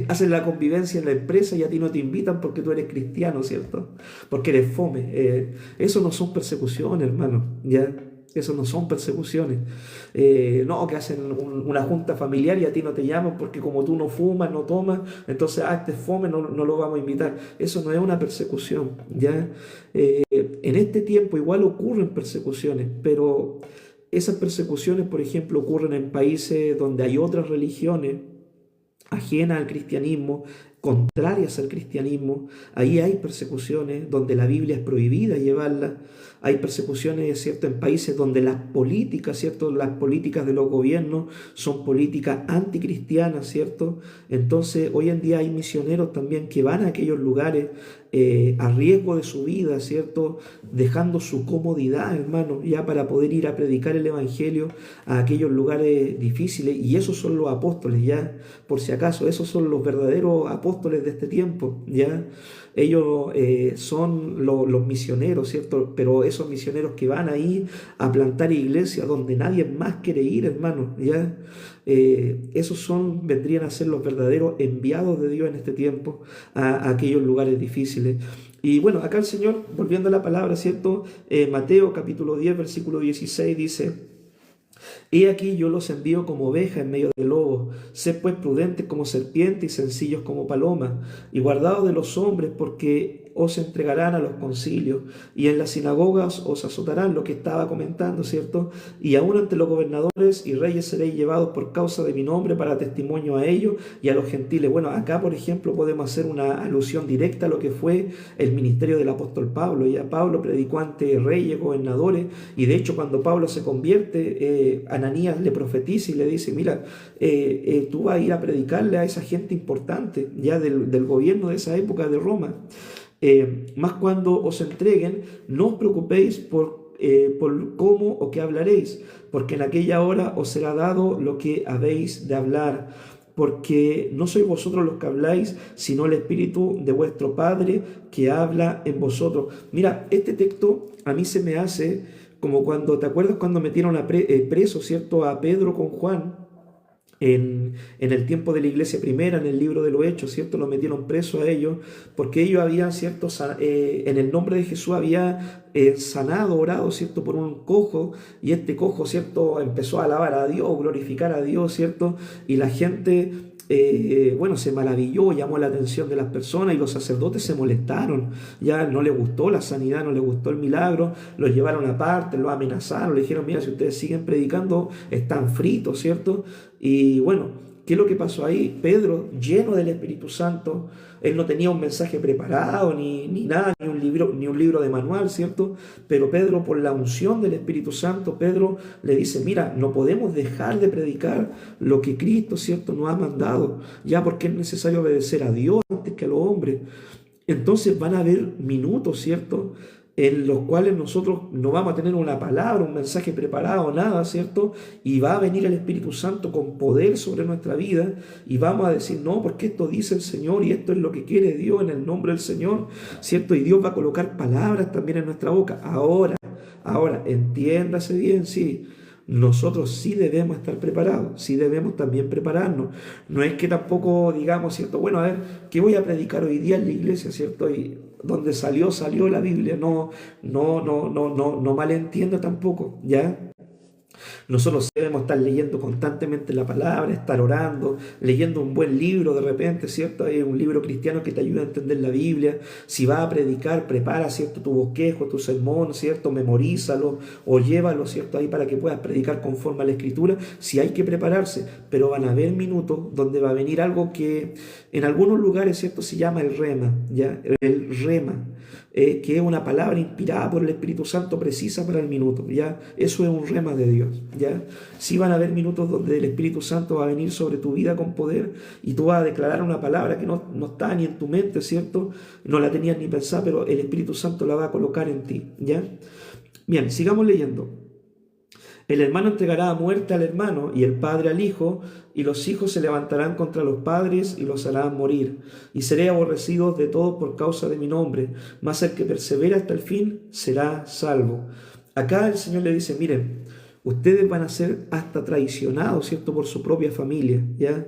hacen la convivencia en la empresa y a ti no te invitan porque tú eres cristiano, ¿cierto? Porque eres fome. Eso no son persecuciones, hermano, ¿ya? Eso no son persecuciones. Que hacen una junta familiar y a ti no te llaman porque como tú no fumas, no tomas, entonces, este es fome, no lo vamos a invitar. Eso no es una persecución, ¿ya? En este tiempo igual ocurren persecuciones, pero esas persecuciones, por ejemplo, ocurren en países donde hay otras religiones ajenas al cristianismo, contrarias al cristianismo. Ahí hay persecuciones donde la Biblia es prohibida llevarla. Hay persecuciones, ¿cierto?, en países donde las políticas, ¿cierto?, las políticas de los gobiernos son políticas anticristianas, ¿cierto? Entonces, hoy en día hay misioneros también que van a aquellos lugares a riesgo de su vida, ¿cierto?, dejando su comodidad, hermano, ya para poder ir a predicar el Evangelio a aquellos lugares difíciles. Y esos son los apóstoles, ya, por si acaso, esos son los verdaderos apóstoles de este tiempo, ya. Ellos son los misioneros, ¿cierto? Pero esos misioneros que van ahí a plantar iglesias donde nadie más quiere ir, hermano, ¿ya? Esos vendrían a ser los verdaderos enviados de Dios en este tiempo a aquellos lugares difíciles. Y bueno, acá el Señor, volviendo a la palabra, ¿cierto? Mateo capítulo 10, versículo 16 dice: He aquí yo los envío como ovejas en medio de lobos. Sed pues prudentes como serpientes y sencillos como palomas, y guardaos de los hombres, porque os entregarán a los concilios, y en las sinagogas os azotarán, lo que estaba comentando, ¿cierto? Y aún ante los gobernadores y reyes seréis llevados por causa de mi nombre para testimonio a ellos y a los gentiles. Bueno, acá, por ejemplo, podemos hacer una alusión directa a lo que fue el ministerio del apóstol Pablo. Ya Pablo predicó ante reyes, gobernadores, y de hecho cuando Pablo se convierte, Ananías le profetiza y le dice: mira, tú vas a ir a predicarle a esa gente importante ya del gobierno de esa época de Roma. Más cuando os entreguen, no os preocupéis por cómo o qué hablaréis, porque en aquella hora os será dado lo que habéis de hablar, porque no sois vosotros los que habláis, sino el Espíritu de vuestro Padre que habla en vosotros. Mira, este texto a mí se me hace como cuando, ¿te acuerdas cuando metieron preso, ¿cierto?, a Pedro con Juan? En el tiempo de la iglesia primera, en el libro de los Hechos, ¿cierto? Lo metieron preso a ellos, porque ellos habían, ¿cierto?, en el nombre de Jesús había sanado, orado, ¿cierto?, por un cojo, y este cojo, ¿cierto?, empezó a alabar a Dios, glorificar a Dios, ¿cierto? Y la gente, se maravilló, llamó la atención de las personas, y los sacerdotes se molestaron. Ya no les gustó la sanidad, no les gustó el milagro, los llevaron aparte, los amenazaron, le dijeron: mira, si ustedes siguen predicando, están fritos, ¿cierto? Y bueno, ¿qué es lo que pasó ahí? Pedro, lleno del Espíritu Santo, él no tenía un mensaje preparado, ni nada, ni un libro de manual, ¿cierto? Pero Pedro, por la unción del Espíritu Santo, Pedro le dice: mira, no podemos dejar de predicar lo que Cristo, ¿cierto?, nos ha mandado, ya, porque es necesario obedecer a Dios antes que a los hombres. Entonces van a haber minutos, ¿cierto?, en los cuales nosotros no vamos a tener una palabra, un mensaje preparado, nada, ¿cierto? Y va a venir el Espíritu Santo con poder sobre nuestra vida y vamos a decir: no, porque esto dice el Señor y esto es lo que quiere Dios en el nombre del Señor, ¿cierto? Y Dios va a colocar palabras también en nuestra boca. Ahora, entiéndase bien, sí. Nosotros sí debemos estar preparados, sí debemos también prepararnos. No es que tampoco digamos, ¿cierto? Bueno, a ver, ¿qué voy a predicar hoy día en la iglesia, ¿cierto? Y donde salió la Biblia. No malentienda tampoco, ¿ya? Nosotros debemos estar leyendo constantemente la palabra, estar orando, leyendo un buen libro de repente, ¿cierto? Hay un libro cristiano que te ayuda a entender la Biblia. Si vas a predicar, prepara, ¿cierto?, tu bosquejo, tu sermón, ¿cierto? Memorízalo o llévalo, ¿cierto?, ahí para que puedas predicar conforme a la Escritura. Si hay que prepararse, pero van a haber minutos donde va a venir algo que en algunos lugares, ¿cierto?, se llama el rema, ¿ya? El rema. que es una palabra inspirada por el Espíritu Santo precisa para el minuto, ¿ya? Eso es un rema de Dios, ¿ya? Sí van a haber minutos donde el Espíritu Santo va a venir sobre tu vida con poder y tú vas a declarar una palabra que no está ni en tu mente, ¿cierto? No la tenías ni pensada, pero el Espíritu Santo la va a colocar en ti, ¿ya? Bien, sigamos leyendo. El hermano entregará a muerte al hermano y el padre al hijo, y los hijos se levantarán contra los padres y los harán morir. Y seré aborrecidos de todos por causa de mi nombre, mas el que persevera hasta el fin será salvo. Acá el Señor le dice, miren, ustedes van a ser hasta traicionados, ¿cierto?, por su propia familia, ¿ya?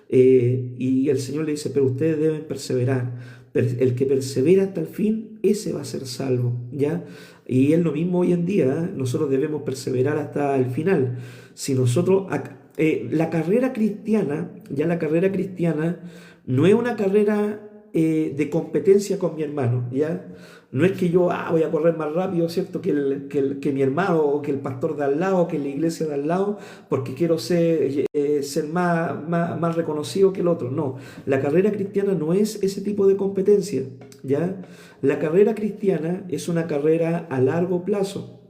Y el Señor le dice, pero ustedes deben perseverar. El que persevera hasta el fin, ese va a ser salvo, ¿ya? Y es lo mismo hoy en día, ¿eh? Nosotros debemos perseverar hasta el final. Si nosotros, la carrera cristiana, ya la carrera cristiana no es una carrera de competencia con mi hermano, ¿ya? No es que yo voy a correr más rápido, ¿cierto?, que mi hermano o que el pastor de al lado, o que la iglesia de al lado, porque quiero ser más reconocido que el otro. No, la carrera cristiana no es ese tipo de competencia, ¿ya? La carrera cristiana es una carrera a largo plazo,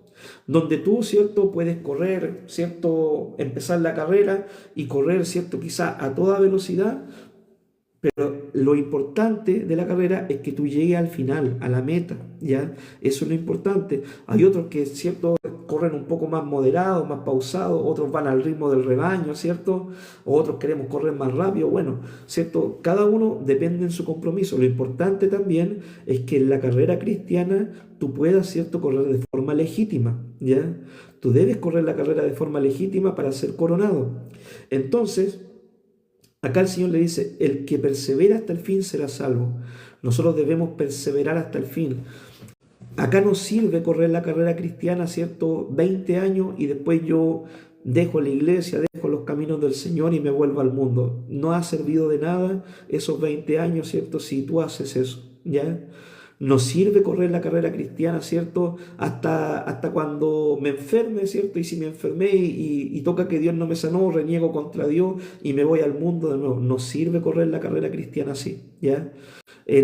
donde tú, ¿cierto?, puedes correr, ¿cierto?, empezar la carrera y correr, ¿cierto?, quizá a toda velocidad, pero lo importante de la carrera es que tú llegues al final, a la meta, ¿ya? Eso es lo importante. Hay otros que, ¿cierto?, corren un poco más moderados, más pausados, otros van al ritmo del rebaño, ¿cierto? O otros queremos correr más rápido, bueno, ¿cierto? Cada uno depende en su compromiso. Lo importante también es que en la carrera cristiana tú puedas, ¿cierto?, correr de forma legítima, ¿ya? Tú debes correr la carrera de forma legítima para ser coronado. Entonces, acá el Señor le dice, el que persevera hasta el fin será salvo. Nosotros debemos perseverar hasta el fin. Acá no sirve correr la carrera cristiana, ¿cierto?, 20 años y después yo dejo la iglesia, dejo los caminos del Señor y me vuelvo al mundo. No ha servido de nada esos 20 años, ¿cierto?, si tú haces eso, ¿ya? No sirve correr la carrera cristiana, ¿cierto?, hasta cuando me enferme, ¿cierto? Y si me enfermé y toca que Dios no me sanó, reniego contra Dios y me voy al mundo de nuevo. No sirve correr la carrera cristiana así, ¿ya?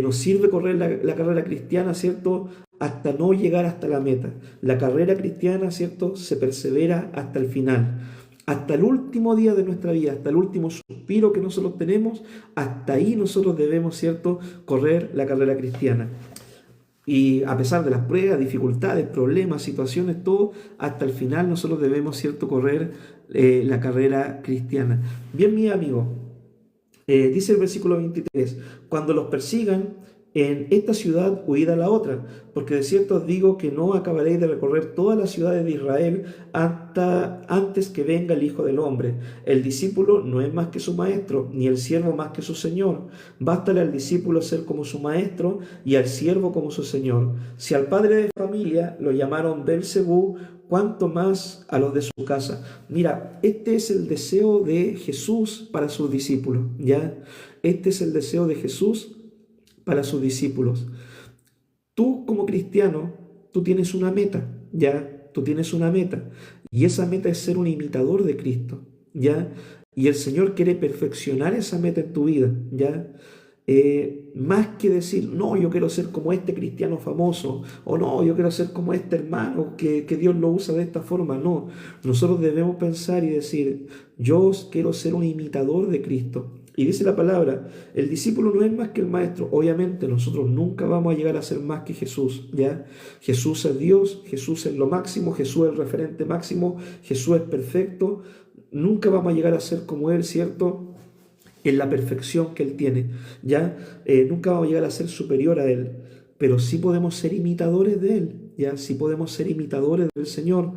Nos sirve correr la carrera cristiana, ¿cierto?, hasta no llegar hasta la meta. La carrera cristiana, ¿cierto?, se persevera hasta el final. Hasta el último día de nuestra vida, hasta el último suspiro que nosotros tenemos, hasta ahí nosotros debemos, ¿cierto?, correr la carrera cristiana. Y a pesar de las pruebas, dificultades, problemas, situaciones, todo, hasta el final nosotros debemos, ¿cierto?, correr la carrera cristiana. Bien, mi amigo. Dice el versículo 23, cuando los persigan en esta ciudad, huid a la otra, porque de cierto os digo que no acabaréis de recorrer todas las ciudades de Israel hasta antes que venga el Hijo del Hombre. El discípulo no es más que su maestro, ni el siervo más que su señor. Bástale al discípulo ser como su maestro y al siervo como su señor. Si al padre de familia lo llamaron Belzebú, cuánto más a los de su casa. Mira, este es el deseo de Jesús para sus discípulos, ¿ya? Este es el deseo de Jesús para sus discípulos. Tú como cristiano, tú tienes una meta, ¿ya? Tú tienes una meta. Y esa meta es ser un imitador de Cristo, ¿ya? Y el Señor quiere perfeccionar esa meta en tu vida, ¿ya? Más que decir, no, yo quiero ser como este cristiano famoso, o no, yo quiero ser como este hermano que Dios lo usa de esta forma. No, nosotros debemos pensar y decir, yo quiero ser un imitador de Cristo. Y dice la palabra, el discípulo no es más que el maestro. Obviamente nosotros nunca vamos a llegar a ser más que Jesús, ¿ya? Jesús es Dios, Jesús es lo máximo, Jesús es el referente máximo, Jesús es perfecto. Nunca vamos a llegar a ser como Él, ¿cierto?, en la perfección que Él tiene, ¿ya? Nunca vamos a llegar a ser superior a Él, pero sí podemos ser imitadores de Él, ¿ya? Sí podemos ser imitadores del Señor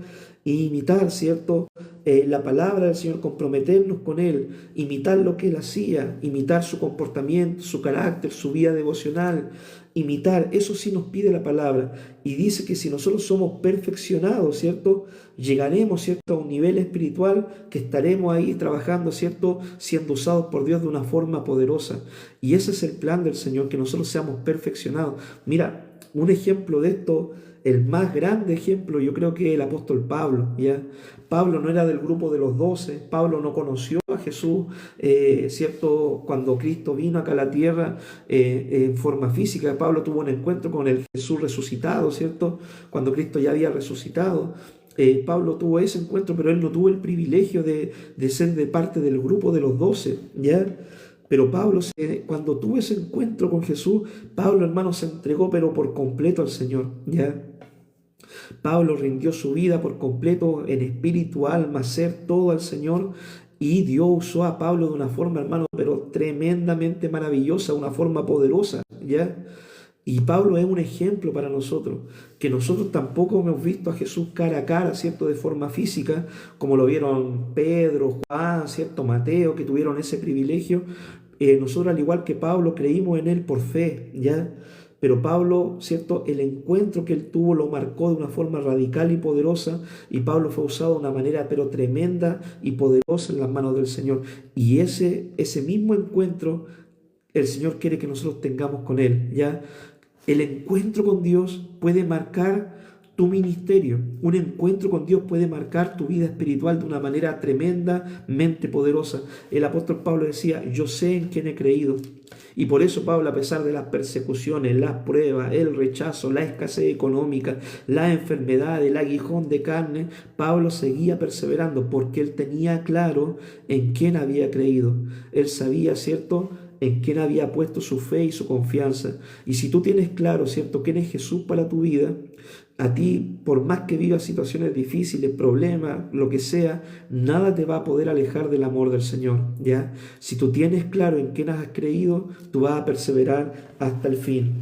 y imitar, ¿cierto?, la palabra del Señor, comprometernos con Él, imitar lo que Él hacía, imitar su comportamiento, su carácter, su vida devocional, imitar, eso sí nos pide la palabra. Y dice que si nosotros somos perfeccionados, ¿cierto?, llegaremos, ¿cierto?, a un nivel espiritual que estaremos ahí trabajando, ¿cierto?, siendo usados por Dios de una forma poderosa. Y ese es el plan del Señor, que nosotros seamos perfeccionados. Mira, un ejemplo de esto el más grande ejemplo yo creo que el apóstol Pablo, ¿ya? Pablo no era del grupo de los 12, Pablo no conoció a Jesús, ¿cierto? Cuando Cristo vino acá a la tierra en forma física, Pablo tuvo un encuentro con el Jesús resucitado, ¿cierto? Cuando Cristo ya había resucitado. Pablo tuvo ese encuentro, pero él no tuvo el privilegio de ser de parte del grupo de los 12, ¿ya? Pero Pablo, cuando tuvo ese encuentro con Jesús, Pablo, hermano, se entregó, pero por completo al Señor, ¿ya? Pablo rindió su vida por completo en espíritu, alma, ser, todo al Señor. Y Dios usó a Pablo de una forma, hermano, pero tremendamente maravillosa, una forma poderosa, ¿ya? Y Pablo es un ejemplo para nosotros, que nosotros tampoco hemos visto a Jesús cara a cara, ¿cierto? De forma física, como lo vieron Pedro, Juan, ¿cierto? Mateo, que tuvieron ese privilegio. Nosotros, al igual que Pablo, creímos en él por fe, ¿ya? Pero Pablo, ¿cierto? El encuentro que él tuvo lo marcó de una forma radical y poderosa, y Pablo fue usado de una manera pero tremenda y poderosa en las manos del Señor. Y ese mismo encuentro el Señor quiere que nosotros tengamos con Él, ¿ya? El encuentro con Dios puede marcar tu ministerio. Un encuentro con Dios puede marcar tu vida espiritual de una manera tremendamente poderosa. El apóstol Pablo decía, yo sé en quién he creído. Y por eso Pablo, a pesar de las persecuciones, las pruebas, el rechazo, la escasez económica, la enfermedad, el aguijón de carne, Pablo seguía perseverando porque él tenía claro en quién había creído. Él sabía, ¿cierto?, en quién había puesto su fe y su confianza. Y si tú tienes claro, ¿cierto?, quién es Jesús para tu vida, a ti, por más que vivas situaciones difíciles, problemas, lo que sea, nada te va a poder alejar del amor del Señor, ¿ya? Si tú tienes claro en quién has creído, tú vas a perseverar hasta el fin.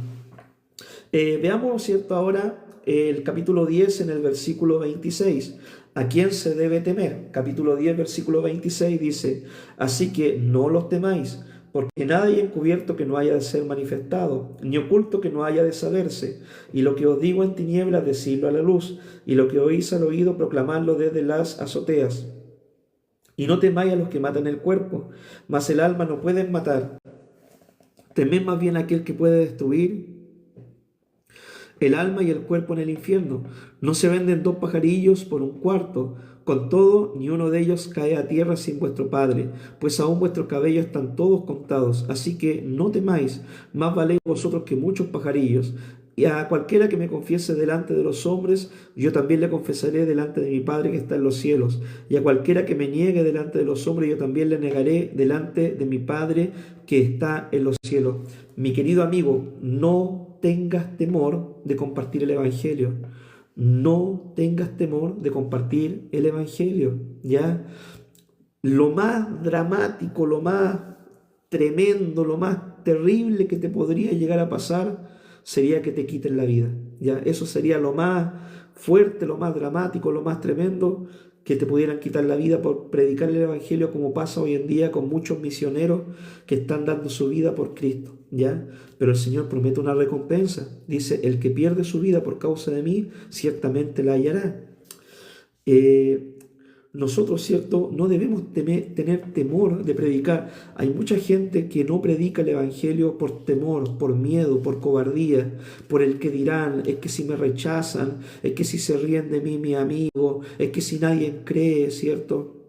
Veamos, ¿cierto?, ahora el capítulo 10 en el versículo 26. ¿A quién se debe temer? Capítulo 10, versículo 26 dice, así que no los temáis, porque nada hay encubierto que no haya de ser manifestado, ni oculto que no haya de saberse. Y lo que os digo en tinieblas, decidlo a la luz, y lo que oís al oído, proclamadlo desde las azoteas. Y no temáis a los que matan el cuerpo, mas el alma no pueden matar. Temed más bien a aquel que puede destruir el alma y el cuerpo en el infierno. No se venden dos pajarillos por un cuarto. Con todo, ni uno de ellos cae a tierra sin vuestro Padre, pues aún vuestros cabellos están todos contados. Así que no temáis, más valéis vosotros que muchos pajarillos. Y a cualquiera que me confiese delante de los hombres, yo también le confesaré delante de mi Padre que está en los cielos. Y a cualquiera que me niegue delante de los hombres, yo también le negaré delante de mi Padre que está en los cielos. Mi querido amigo, no tengas temor de compartir el Evangelio. No tengas temor de compartir el Evangelio, ¿ya? Lo más dramático, lo más tremendo, lo más terrible que te podría llegar a pasar sería que te quiten la vida, ¿ya? Eso sería lo más fuerte, lo más dramático, lo más tremendo, que te pudieran quitar la vida por predicar el Evangelio, como pasa hoy en día con muchos misioneros que están dando su vida por Cristo, ¿ya? Pero el Señor promete una recompensa. Dice, el que pierde su vida por causa de mí, ciertamente la hallará. Nosotros, ¿cierto?, no debemos tener temor de predicar. Hay mucha gente que no predica el Evangelio por temor, por miedo, por cobardía, por el que dirán, es que si me rechazan, es que si se ríen de mí mi amigo, es que si nadie cree, ¿cierto?,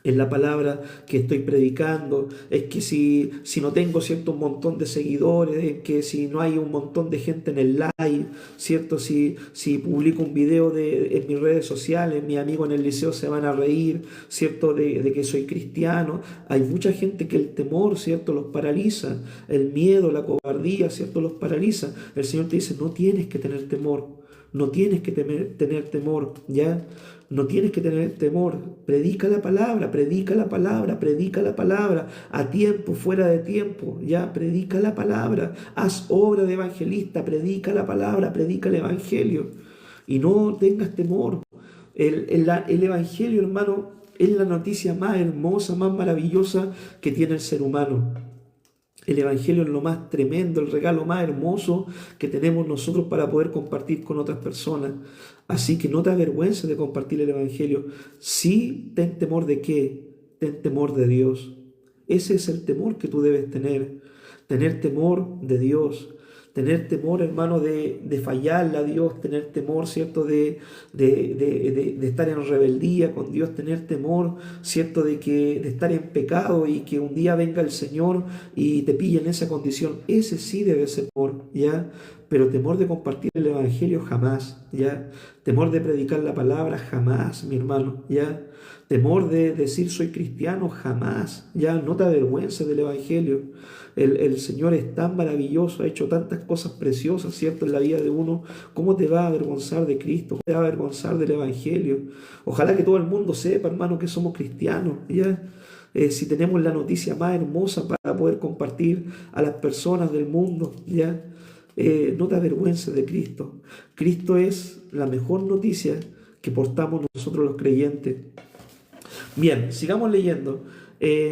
en la palabra que estoy predicando, es que si no tengo cierto un montón de seguidores, es que si no hay un montón de gente en el live, ¿cierto? Si publico un video en mis redes sociales, mis amigos en el liceo se van a reír, ¿cierto? De que soy cristiano. Hay mucha gente que el temor, ¿cierto?, los paraliza, el miedo, la cobardía, ¿cierto?, los paraliza. El Señor te dice, no tienes que tener temor, no tienes que tener temor, ¿ya? No tienes que tener temor. Predica la palabra, predica la palabra, predica la palabra. A tiempo, fuera de tiempo, ya, predica la palabra. Haz obra de evangelista, predica la palabra, predica el evangelio. Y no tengas temor. El evangelio, hermano, es la noticia más hermosa, más maravillosa que tiene el ser humano. El Evangelio es lo más tremendo, el regalo más hermoso que tenemos nosotros para poder compartir con otras personas. Así que no te avergüences de compartir el Evangelio. Sí, ten temor de qué, ten temor de Dios. Ese es el temor que tú debes tener temor de Dios, tener temor, hermano, de fallarle a Dios, tener temor, ¿cierto?, de estar en rebeldía con Dios, tener temor, ¿cierto?, de estar en pecado y que un día venga el Señor y te pille en esa condición. Ese sí debe ser temor, ¿ya? Pero temor de compartir el Evangelio jamás, ¿ya? Temor de predicar la palabra jamás, mi hermano, ¿ya? Temor de decir soy cristiano jamás, ¿ya? No te avergüences del Evangelio. El Señor es tan maravilloso, ha hecho tantas cosas preciosas, ¿cierto?, en la vida de uno. ¿Cómo te va a avergonzar de Cristo? ¿Cómo te va a avergonzar del Evangelio? Ojalá que todo el mundo sepa, hermano, que somos cristianos, ¿ya? Si tenemos la noticia más hermosa para poder compartir a las personas del mundo, ¿ya? No te avergüences de Cristo. Cristo es la mejor noticia que portamos nosotros los creyentes. Bien, sigamos leyendo.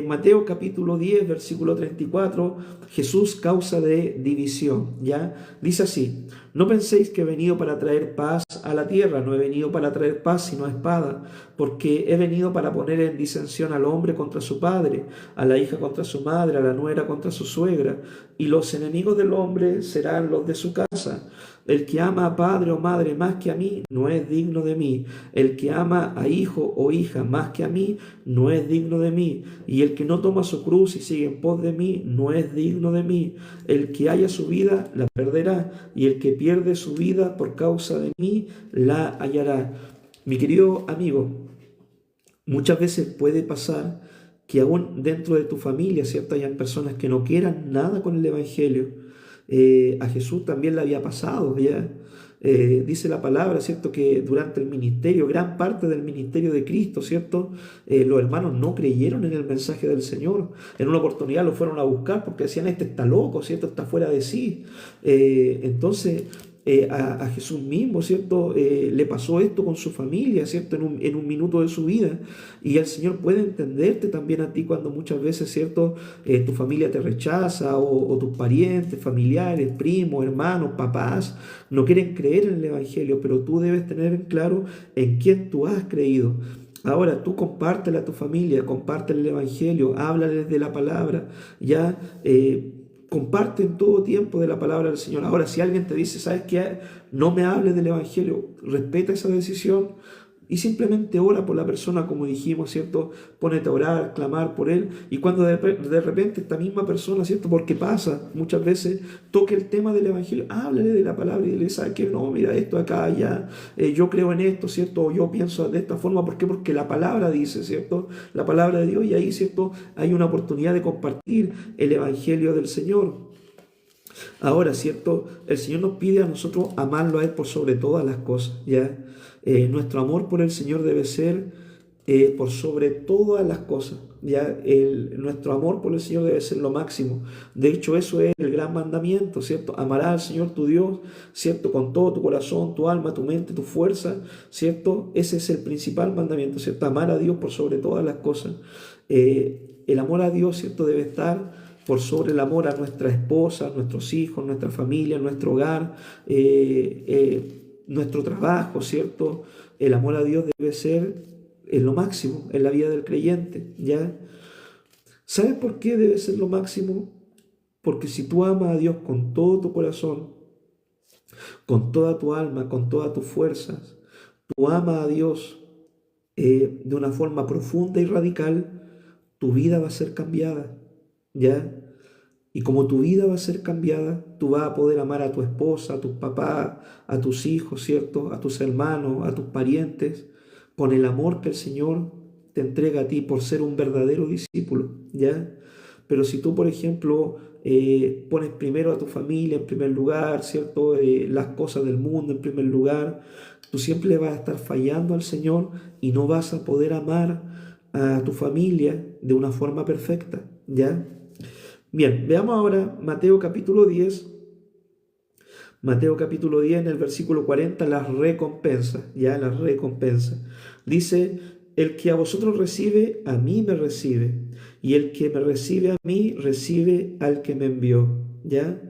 Mateo capítulo 10, versículo 34, Jesús causa de división, ¿ya? Dice así: no penséis que he venido para traer paz a la tierra, no he venido para traer paz sino espada, porque he venido para poner en disensión al hombre contra su padre, a la hija contra su madre, a la nuera contra su suegra, y los enemigos del hombre serán los de su casa. El que ama a padre o madre más que a mí, no es digno de mí. El que ama a hijo o hija más que a mí, no es digno de mí. Y el que no toma su cruz y sigue en pos de mí, no es digno de mí. El que haya su vida, la perderá. Y el que pierde su vida por causa de mí, la hallará. Mi querido amigo, muchas veces puede pasar que aún dentro de tu familia, ¿cierto?, hayan personas que no quieran nada con el Evangelio. A Jesús también le había pasado, ¿ya? Dice la palabra, ¿cierto?, que durante el ministerio, gran parte del ministerio de Cristo, ¿cierto?, los hermanos no creyeron en el mensaje del Señor. En una oportunidad lo fueron a buscar porque decían, este está loco, ¿cierto?, está fuera de sí. Entonces, a Jesús mismo, ¿cierto?, le pasó esto con su familia, ¿cierto?, en un minuto de su vida. Y el Señor puede entenderte también a ti cuando muchas veces, ¿cierto?, tu familia te rechaza o tus parientes, familiares, primos, hermanos, papás, no quieren creer en el Evangelio, pero tú debes tener en claro en quién tú has creído. Ahora tú compártele a tu familia, compártele el Evangelio, háblales de la palabra, ya. Comparte en todo tiempo de la palabra del Señor. Ahora, si alguien te dice, ¿sabes qué? No me hables del Evangelio, respeta esa decisión y simplemente ora por la persona, como dijimos, ¿cierto? Pónete a orar, clamar por él. Y cuando de repente esta misma persona, ¿cierto?, porque pasa muchas veces, toque el tema del Evangelio, háblale de la palabra y dile, ¿sabes qué? No, mira esto acá, ya, yo creo en esto, ¿cierto? O yo pienso de esta forma. ¿Por qué? Porque la palabra dice, ¿cierto? La palabra de Dios, y ahí, ¿cierto?, hay una oportunidad de compartir el Evangelio del Señor. Ahora, ¿cierto? El Señor nos pide a nosotros amarlo a Él por sobre todas las cosas, ¿ya? Nuestro amor por el Señor debe ser por sobre todas las cosas, ¿ya? Nuestro amor por el Señor debe ser lo máximo. De hecho, eso es el gran mandamiento, ¿cierto? Amarás al Señor tu Dios, ¿cierto?, con todo tu corazón, tu alma, tu mente, tu fuerza, ¿cierto? Ese es el principal mandamiento, ¿cierto? Amar a Dios por sobre todas las cosas. El amor a Dios, ¿cierto?, debe estar por sobre el amor a nuestra esposa, a nuestros hijos, nuestra familia, nuestro hogar, nuestro trabajo, ¿cierto? El amor a Dios debe ser lo máximo en la vida del creyente, ¿ya? ¿Sabes por qué debe ser lo máximo? Porque si tú amas a Dios con todo tu corazón, con toda tu alma, con todas tus fuerzas, tú amas a Dios de una forma profunda y radical, tu vida va a ser cambiada, ¿ya? Y como tu vida va a ser cambiada, tú vas a poder amar a tu esposa, a tus papás, a tus hijos, ¿cierto?, a tus hermanos, a tus parientes, con el amor que el Señor te entrega a ti por ser un verdadero discípulo, ¿ya? Pero si tú, por ejemplo, pones primero a tu familia en primer lugar, ¿cierto?, las cosas del mundo en primer lugar, tú siempre le vas a estar fallando al Señor y no vas a poder amar a tu familia de una forma perfecta, ¿ya? Bien, veamos ahora Mateo capítulo 10. Mateo capítulo 10 en el versículo 40, las recompensas, ya las recompensas. Dice, el que a vosotros recibe, a mí me recibe, y el que me recibe a mí, recibe al que me envió, ¿ya?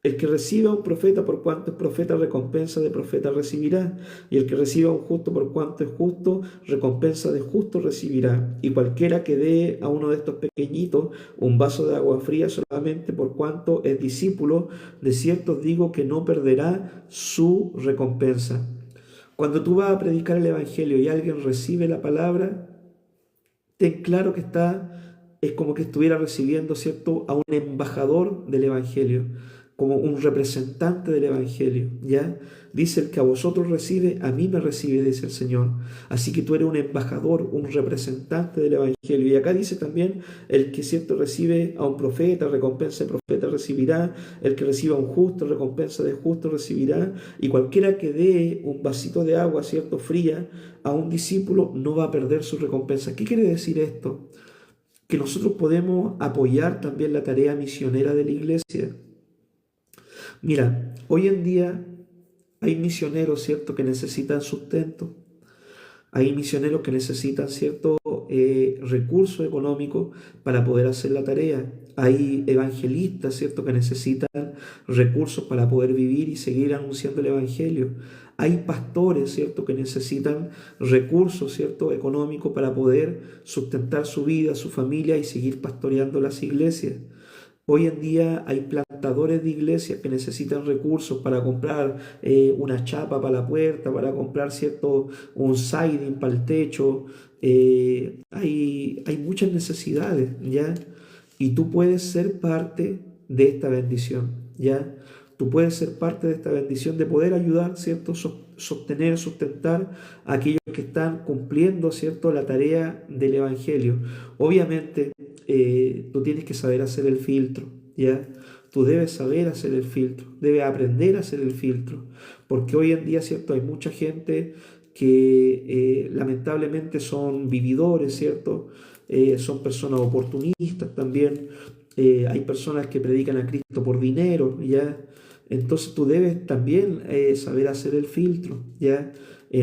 El que recibe a un profeta por cuanto es profeta, recompensa de profeta recibirá. Y el que recibe a un justo por cuanto es justo, recompensa de justo recibirá. Y cualquiera que dé a uno de estos pequeñitos un vaso de agua fría solamente por cuanto es discípulo, de cierto os digo que no perderá su recompensa. Cuando tú vas a predicar el Evangelio y alguien recibe la palabra, ten claro que es como que estuviera recibiendo, ¿cierto?, a un embajador del Evangelio, como un representante del Evangelio, ¿ya? Dice: el que a vosotros recibe, a mí me recibe, dice el Señor. Así que tú eres un embajador, un representante del Evangelio. Y acá dice también: el que, ¿cierto?, recibe a un profeta, recompensa de profeta recibirá. El que reciba a un justo, recompensa de justo recibirá. Y cualquiera que dé un vasito de agua, ¿cierto?, fría a un discípulo, no va a perder su recompensa. ¿Qué quiere decir esto? Que nosotros podemos apoyar también la tarea misionera de la iglesia. Mira, hoy en día hay misioneros, ¿cierto?, que necesitan sustento. Hay misioneros que necesitan cierto recurso económico para poder hacer la tarea. Hay evangelistas, ¿cierto?, que necesitan recursos para poder vivir y seguir anunciando el evangelio. Hay pastores, ¿cierto?, que necesitan recursos, ¿cierto?, económicos para poder sustentar su vida, su familia y seguir pastoreando las iglesias. Hoy en día hay plantadores de iglesias que necesitan recursos para comprar una chapa para la puerta, para comprar, ¿cierto?, un siding para el techo. Hay muchas necesidades, ¿ya? Y tú puedes ser parte de esta bendición, ¿ya? Tú puedes ser parte de esta bendición de poder ayudar, ¿cierto?, sostener, sustentar a aquellos que están cumpliendo, ¿cierto?, la tarea del Evangelio. Obviamente, tú tienes que saber hacer el filtro, ¿ya? Tú debes saber hacer el filtro, debes aprender a hacer el filtro, porque hoy en día, ¿cierto?, hay mucha gente que lamentablemente son vividores, ¿cierto? Son personas oportunistas también. Hay personas que predican a Cristo por dinero, ¿ya? Entonces tú debes también saber hacer el filtro, ¿ya?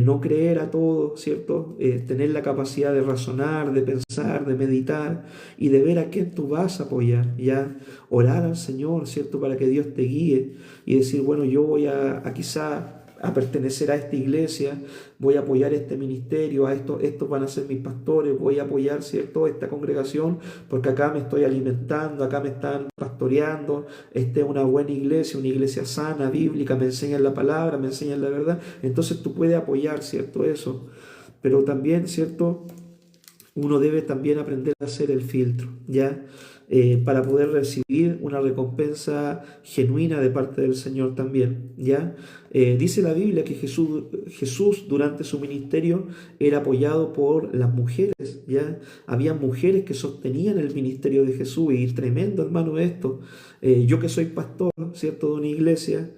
No creer a todo, ¿cierto? Tener la capacidad de razonar, de pensar, de meditar y de ver a quién tú vas a apoyar, ¿ya? Orar al Señor, ¿cierto?, para que Dios te guíe y decir: bueno, yo voy a quizá a pertenecer a esta iglesia, voy a apoyar este ministerio, estos van a ser mis pastores, voy a apoyar, ¿cierto?, esta congregación, porque acá me estoy alimentando, acá me están pastoreando, esta es una buena iglesia, una iglesia sana, bíblica, me enseñan la palabra, me enseñan la verdad. Entonces tú puedes apoyar, ¿cierto?, eso. Pero también, ¿cierto?, uno debe también aprender a hacer el filtro, ¿ya? Para poder recibir una recompensa genuina de parte del Señor también, ¿ya? Dice la Biblia que Jesús durante su ministerio era apoyado por las mujeres, ¿ya? Había mujeres que sostenían el ministerio de Jesús, y tremendo, hermano, esto. Yo que soy pastor, ¿cierto?, de una iglesia,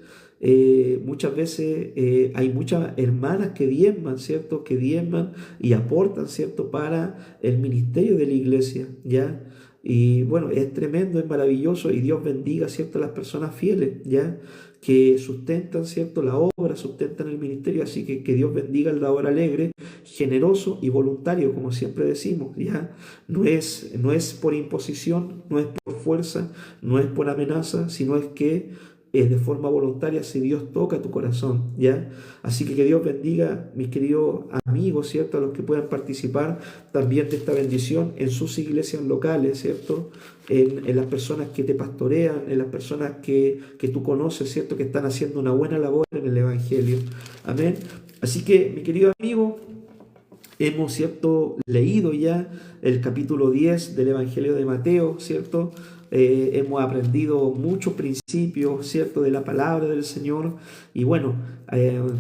muchas veces hay muchas hermanas que diezman, ¿cierto?, que diezman y aportan, ¿cierto?, para el ministerio de la iglesia, ¿ya? Y bueno, es tremendo, es maravilloso, y Dios bendiga, ¿cierto?, a las personas fieles, ¿ya?, que sustentan, ¿cierto?, la obra, sustentan el ministerio. Así que Dios bendiga al dador alegre, generoso y voluntario, como siempre decimos, ¿ya? No es por imposición, no es por fuerza, no es por amenaza, sino es que de forma voluntaria, si Dios toca tu corazón, ¿ya? Así que Dios bendiga, mis queridos amigos, ¿cierto?, a los que puedan participar también de esta bendición en sus iglesias locales, ¿cierto?, en las personas que te pastorean, en las personas que tú conoces, ¿cierto?, que están haciendo una buena labor en el Evangelio. Amén. Así que, mi querido amigo, hemos, ¿cierto?, leído ya el capítulo 10 del Evangelio de Mateo, ¿cierto? Hemos aprendido muchos principios, ¿cierto?, de la palabra del Señor. Y bueno,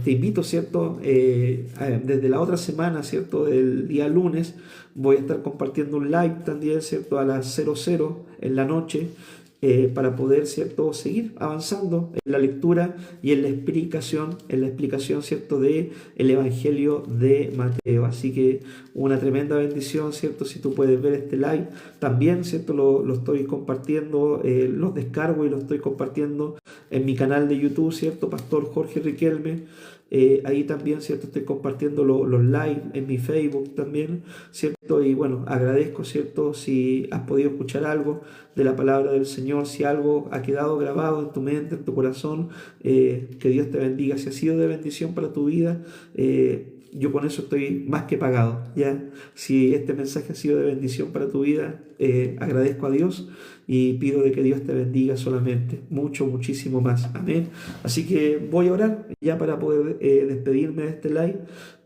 te invito, ¿cierto?, desde la otra semana, ¿cierto?, del día lunes, voy a estar compartiendo un live también, ¿cierto?, a las 00 en la noche, para poder, ¿cierto?, seguir avanzando en la lectura y en la explicación, ¿cierto?, de el Evangelio de Mateo. Así que una tremenda bendición, ¿cierto?, si tú puedes ver este live. También, ¿cierto?, lo estoy compartiendo, los descargo y lo estoy compartiendo en mi canal de YouTube, ¿cierto? Pastor Jorge Riquelme. Ahí también, ¿cierto? Estoy compartiendo los live en mi Facebook también, ¿cierto? Y bueno, agradezco, ¿cierto? Si has podido escuchar algo de la palabra del Señor, si algo ha quedado grabado en tu mente, en tu corazón, que Dios te bendiga. Si ha sido de bendición para tu vida, yo con eso estoy más que pagado, ¿ya? Si este mensaje ha sido de bendición para tu vida, agradezco a Dios y pido de que Dios te bendiga solamente, mucho, muchísimo más. Amén. Así que voy a orar ya para poder despedirme de este live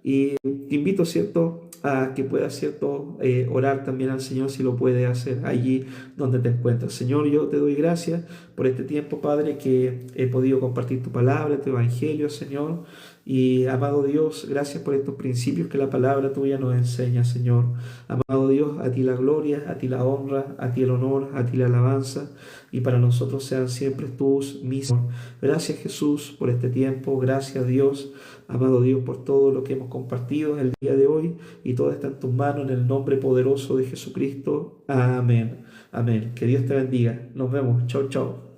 y te invito, ¿cierto?, a que puedas, ¿cierto?, orar también al Señor si lo puedes hacer allí donde te encuentras. Señor, yo te doy gracias por este tiempo, Padre, que he podido compartir tu palabra, tu evangelio, Señor. Y amado Dios, gracias por estos principios que la palabra tuya nos enseña, Señor. Amado Dios, a ti la gloria, a ti la honra, a ti el honor, a ti la alabanza, y para nosotros sean siempre tus mismos. Gracias, Jesús, por este tiempo. Gracias, Dios, amado Dios, por todo lo que hemos compartido el día de hoy, y todo está en tus manos, en el nombre poderoso de Jesucristo. Amén. Amén. Que Dios te bendiga. Nos vemos. Chau, chau.